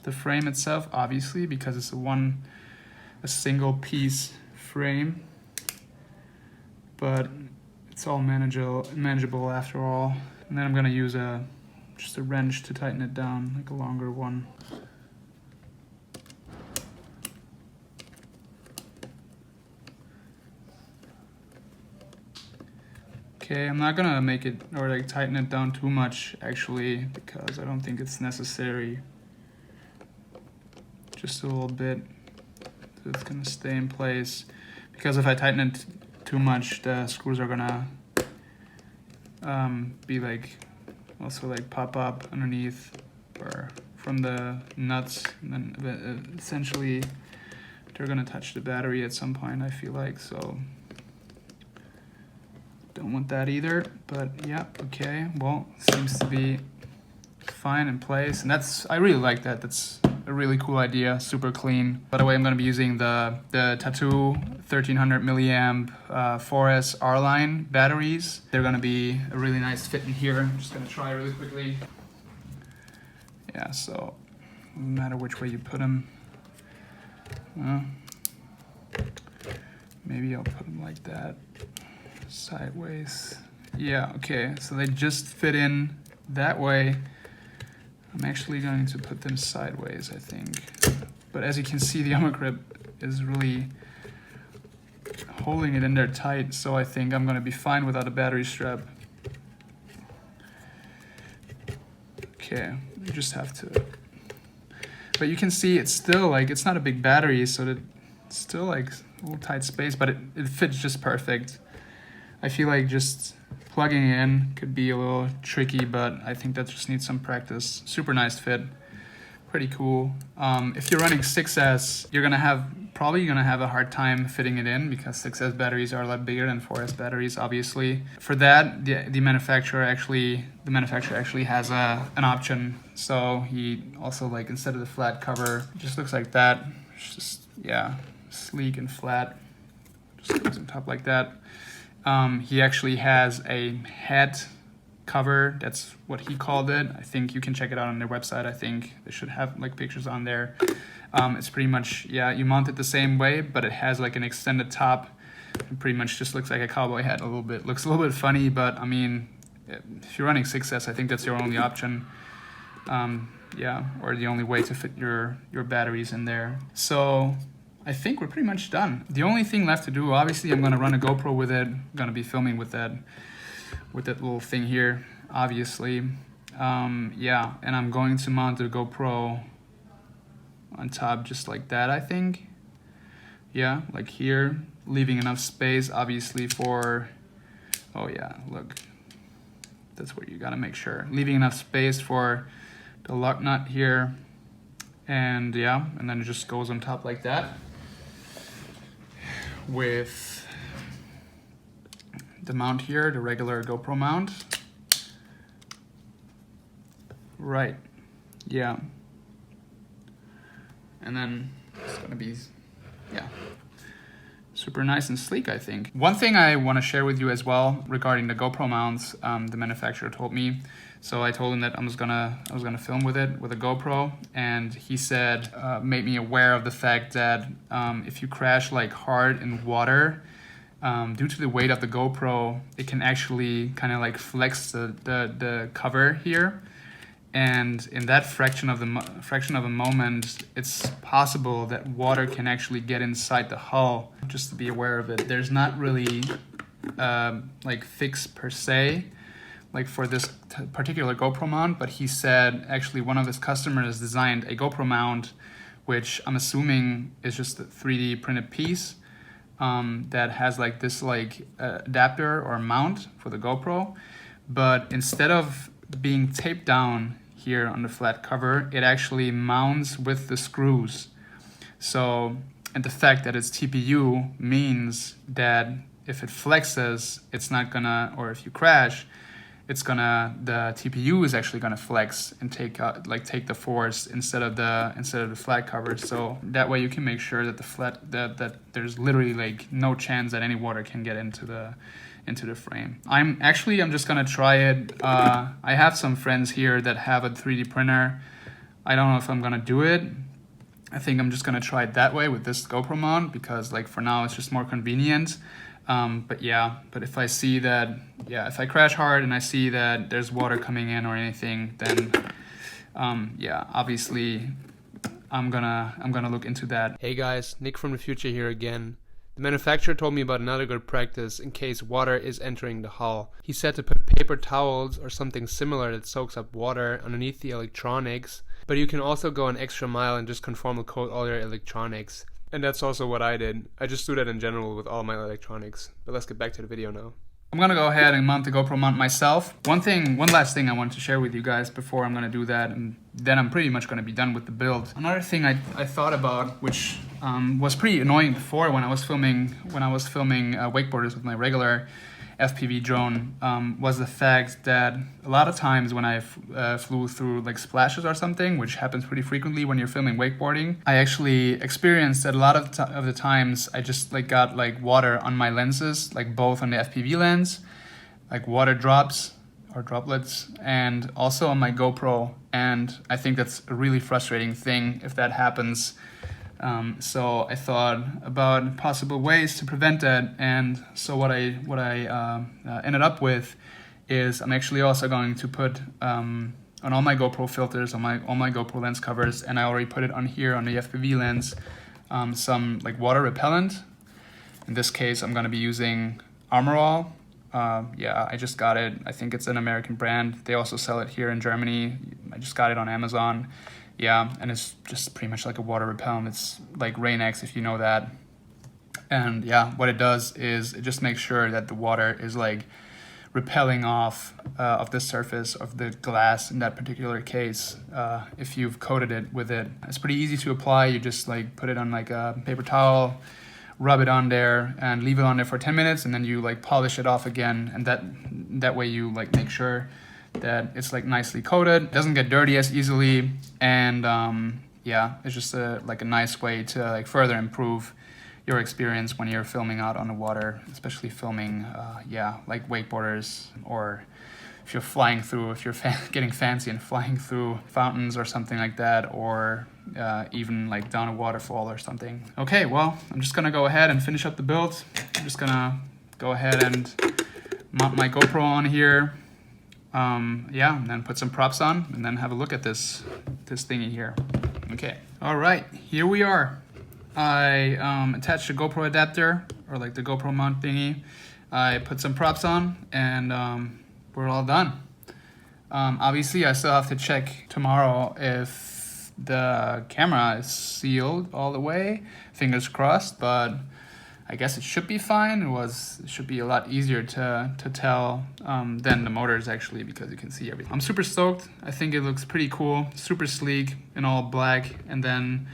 the frame itself, obviously, because it's a single piece frame, but it's all manageable after all. And then I'm gonna use just a wrench to tighten it down, like a longer one. Okay, I'm not gonna make it or like tighten it down too much actually, because I don't think it's necessary. Just a little bit, so it's gonna stay in place. Because if I tighten it too much, the screws are gonna be like, also like pop up underneath or from the nuts, and then essentially they're gonna touch the battery at some point, I feel like, so. Don't want that either, but yeah, okay. Well, seems to be fine in place, and I really like that. That's a really cool idea, super clean. By the way, I'm gonna be using the Tattoo 1300 milliamp 4S R-line batteries. They're gonna be a really nice fit in here. I'm just gonna try really quickly. Yeah, so no matter which way you put them, maybe I'll put them like that. Sideways. Yeah, okay, so they just fit in that way. I'm actually going to put them sideways, I think. But as you can see, the armor grip is really holding it in there tight, so I think I'm gonna be fine without a battery strap. Okay, you just have to. But you can see it's still like, it's not a big battery, so that it's still like a little tight space, but it fits just perfect. I feel like just plugging it in could be a little tricky, but I think that just needs some practice. Super nice fit, pretty cool. If you're running 6S, you're probably gonna have a hard time fitting it in because 6S batteries are a lot bigger than 4S batteries, obviously. For that, the manufacturer actually has an option. So he also, like, instead of the flat cover, it just looks like that. It's just, yeah, sleek and flat. Just goes on top like that. He actually has a head cover. That's what he called it. I think you can check it out on their website. I think they should have like pictures on there. It's pretty much, yeah, you mount it the same way, but it has like an extended top. It pretty much just looks like a cowboy hat a little bit. Looks a little bit funny, but I mean, if you're running 6S, I think that's your only option. Yeah, or the only way to fit your batteries in there. So I think we're pretty much done. The only thing left to do, obviously, I'm gonna run a GoPro with it. I'm gonna be filming with that little thing here, obviously. Yeah, and I'm going to mount the GoPro on top just like that, I think. Yeah, like here, leaving enough space, obviously, for, oh yeah, look. That's what you gotta make sure. Leaving enough space for the lock nut here. And yeah, and then it just goes on top like that, with the mount here, the regular GoPro mount. Right, yeah. And then it's gonna be, yeah, super nice and sleek, I think. One thing I wanna share with you as well regarding the GoPro mounts, the manufacturer told me. So I told him that I was gonna film with it with a GoPro, and he said, made me aware of the fact that if you crash like hard in water, due to the weight of the GoPro, it can actually kind of like flex the cover here, and in that fraction of a moment, it's possible that water can actually get inside the hull. Just to be aware of it. There's not really like fix per se, like for this particular GoPro mount, but he said actually one of his customers designed a GoPro mount, which I'm assuming is just a 3D printed piece that has like this like adapter or mount for the GoPro, but instead of being taped down here on the flat cover, it actually mounts with the screws. So, and the fact that it's TPU means that if it flexes, it's not gonna, or if you crash, it's gonna, the TPU is actually gonna flex and take the force instead of the flat cover. So that way you can make sure that that there's literally like no chance that any water can get into the frame. I'm just gonna try it. I have some friends here that have a 3D printer. I don't know if I'm gonna do it. I think I'm just gonna try it that way with this GoPro mount, because like for now it's just more convenient. But if I see that, if I crash hard and I see that there's water coming in or anything, then obviously I'm gonna look into that. Hey guys, Nick from the future here again. The manufacturer told me about another good practice in case water is entering the hull. He said to put paper towels or something similar that soaks up water underneath the electronics, but you can also go an extra mile and just conformal coat all your electronics. And that's also what I did. I just do that in general with all my electronics. But let's get back to the video now. I'm gonna go ahead and mount the GoPro mount myself. One last thing I want to share with you guys before I'm gonna do that, and then I'm pretty much gonna be done with the build. Another thing I thought about, which was pretty annoying before when I was filming wakeboarders with my regular FPV drone, was the fact that a lot of times when I flew through like splashes or something, which happens pretty frequently when you're filming wakeboarding, I actually experienced that a lot of the times I just like got like water on my lenses, like both on the FPV lens, like water drops or droplets, and also on my GoPro. And I think that's a really frustrating thing if that happens. So I thought about possible ways to prevent that, and so what I ended up with is I'm actually also going to put on all my GoPro filters, on all my GoPro lens covers, and I already put it on here on the FPV lens, some like water repellent. In this case, I'm going to be using Armor All. I just got it. I think it's an American brand. They also sell it here in Germany. I just got it on Amazon. Yeah, and it's just pretty much like a water repellent. It's like Rain-X, if you know that. And yeah, what it does is it just makes sure that the water is like repelling off of the surface of the glass in that particular case. If you've coated it with it, it's pretty easy to apply. You just like put it on like a paper towel, rub it on there, and leave it on there for 10 minutes, and then you like polish it off again, and that way you like make sure that it's like nicely coated, doesn't get dirty as easily, and it's just like a nice way to like further improve your experience when you're filming out on the water, especially filming like wakeboarders, or if you're getting fancy and flying through fountains or something like that, or even like down a waterfall or something. Okay, well, I'm just gonna go ahead and finish up the build. I'm just gonna go ahead and mount my GoPro on here. And then put some props on, and then have a look at this thingy here. Okay, all right, here we are. I attached a GoPro adapter, or like the GoPro mount thingy. I put some props on, and we're all done. Obviously, I still have to check tomorrow if the camera is sealed all the way. Fingers crossed, but I guess it should be fine. It should be a lot easier to tell than the motors, actually, because you can see everything. I'm super stoked. I think it looks pretty cool, super sleek in all black, and then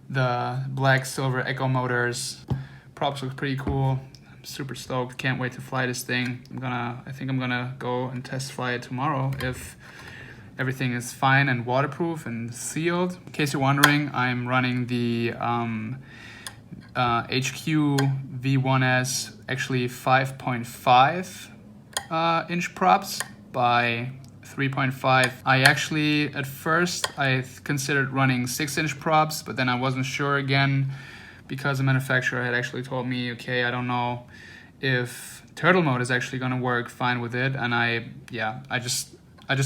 the black silver echo motors. Props look pretty cool. I'm super stoked. Can't wait to fly this thing. I think I'm gonna go and test fly it tomorrow if everything is fine and waterproof and sealed. In case you're wondering, I'm running the HQ V1S, actually 5.5 inch props by 3.5. I actually, at first, I considered running 6-inch props, but then I wasn't sure again, because the manufacturer had actually told me, okay, I don't know if turtle mode is actually going to work fine with it, and I just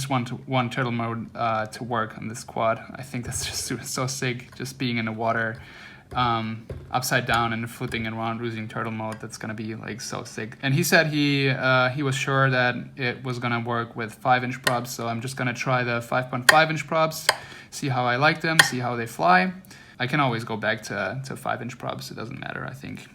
want turtle mode to work on this quad. I think that's just so sick, just being in the water, upside down and flipping around using turtle mode. That's gonna be like so sick. And he said he was sure that it was gonna work with 5-inch props, so I'm just gonna try the 5.5-inch props, see how I like them, see how they fly. I can always go back to 5-inch props. It doesn't matter. I think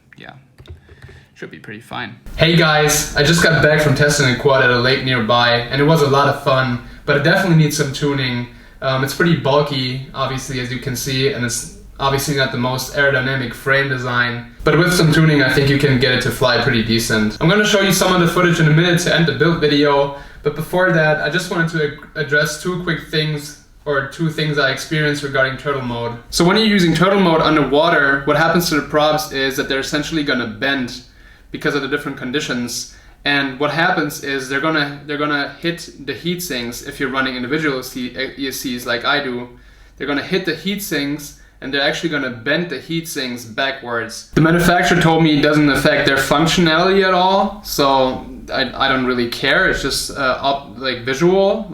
should be pretty fine. Hey guys, I just got back from testing a quad at a lake nearby, and it was a lot of fun, but it definitely needs some tuning. It's pretty bulky, obviously, as you can see, and it's Obviously not the most aerodynamic frame design, but with some tuning I think you can get it to fly pretty decent. I'm gonna show you some of the footage in a minute to end the build video, but before that I just wanted to address two things I experienced regarding turtle mode. So when you're using turtle mode underwater, what happens to the props is that they're essentially gonna bend because of the different conditions. And what happens is they're gonna hit the heat sinks if you're running individual ESCs like I do. They're gonna hit the heat sinks and they're actually gonna bend the heat sinks backwards. The manufacturer told me it doesn't affect their functionality at all, so I don't really care. It's just like a visual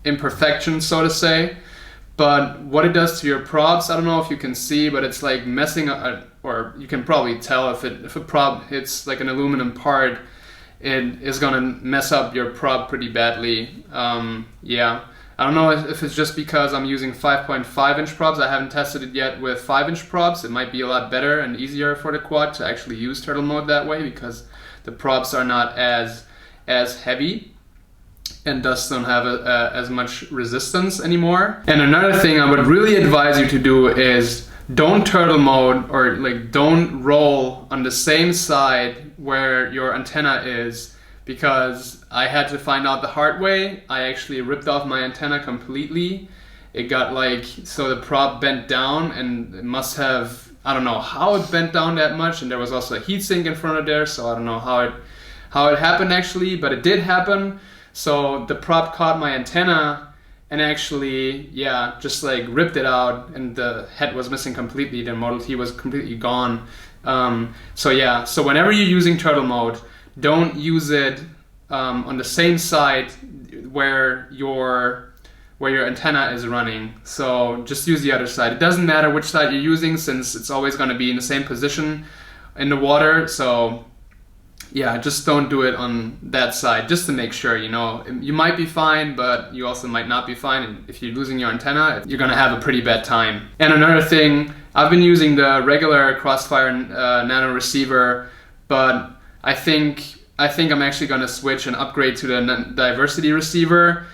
imperfection, so to say. But what it does to your props, I don't know if you can see, but it's like messing up, or you can probably tell if a prop hits like an aluminum part, it is gonna mess up your prop pretty badly. Yeah, I don't know if it's just because I'm using 5.5 inch props. I haven't tested it yet with 5 inch props. It might be a lot better and easier for the quad to actually use turtle mode that way, because the props are not as heavy and thus don't have as much resistance anymore. And another thing I would really advise you to do is don't turtle mode, or like don't roll on the same side where your antenna is, because I had to find out the hard way. I actually ripped off my antenna completely. It got like, so the prop bent down, and it must have, I don't know how it bent down that much, and there was also a heatsink in front of there, so I don't know how it happened actually, but it did happen. So the prop caught my antenna and actually, yeah, just like ripped it out, and the head was missing completely. The Model T was completely gone. So yeah, so whenever you're using turtle mode, don't use it on the same side where your antenna is running. So just use the other side. It doesn't matter which side you're using, since it's always going to be in the same position in the water. So yeah, just don't do it on that side, just to make sure, you know. You might be fine, but you also might not be fine. And if you're losing your antenna, you're gonna have a pretty bad time. And another thing, I've been using the regular Crossfire Nano receiver, but I think I'm actually gonna switch and upgrade to the diversity receiver,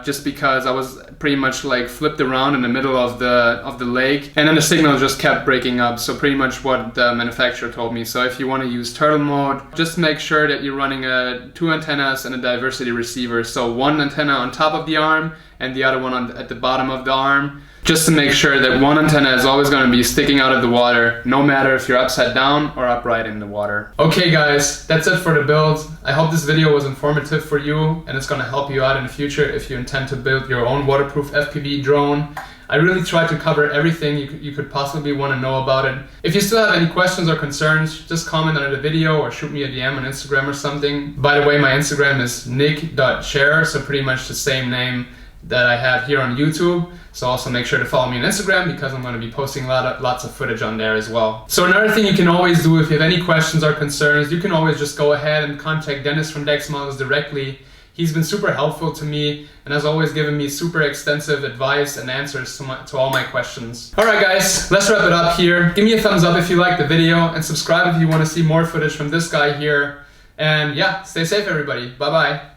just because I was pretty much like flipped around in the middle of the lake, and then the signal just kept breaking up. So pretty much what the manufacturer told me. So if you want to use turtle mode, just make sure that you're running 2 antennas and a diversity receiver. So one antenna on top of the arm and the other one at the bottom of the arm, just to make sure that one antenna is always going to be sticking out of the water, no matter if you're upside down or upright in the water. Okay guys, that's it for the build. I hope this video was informative for you, and it's going to help you out in the future if you intend to build your own waterproof FPV drone. I really tried to cover everything you could possibly want to know about it. If you still have any questions or concerns, just comment under the video or shoot me a DM on Instagram or something. By the way, my Instagram is nik.scherer, so pretty much the same name that I have here on YouTube. So also make sure to follow me on Instagram, because I'm going to be posting lots of footage on there as well. So another thing you can always do if you have any questions or concerns, you can always just go ahead and contact Dennis from DeX Models directly. He's been super helpful to me and has always given me super extensive advice and answers to all my questions. Alright guys, let's wrap it up here. Give me a thumbs up if you liked the video, and subscribe if you want to see more footage from this guy here. And yeah, stay safe everybody. Bye bye.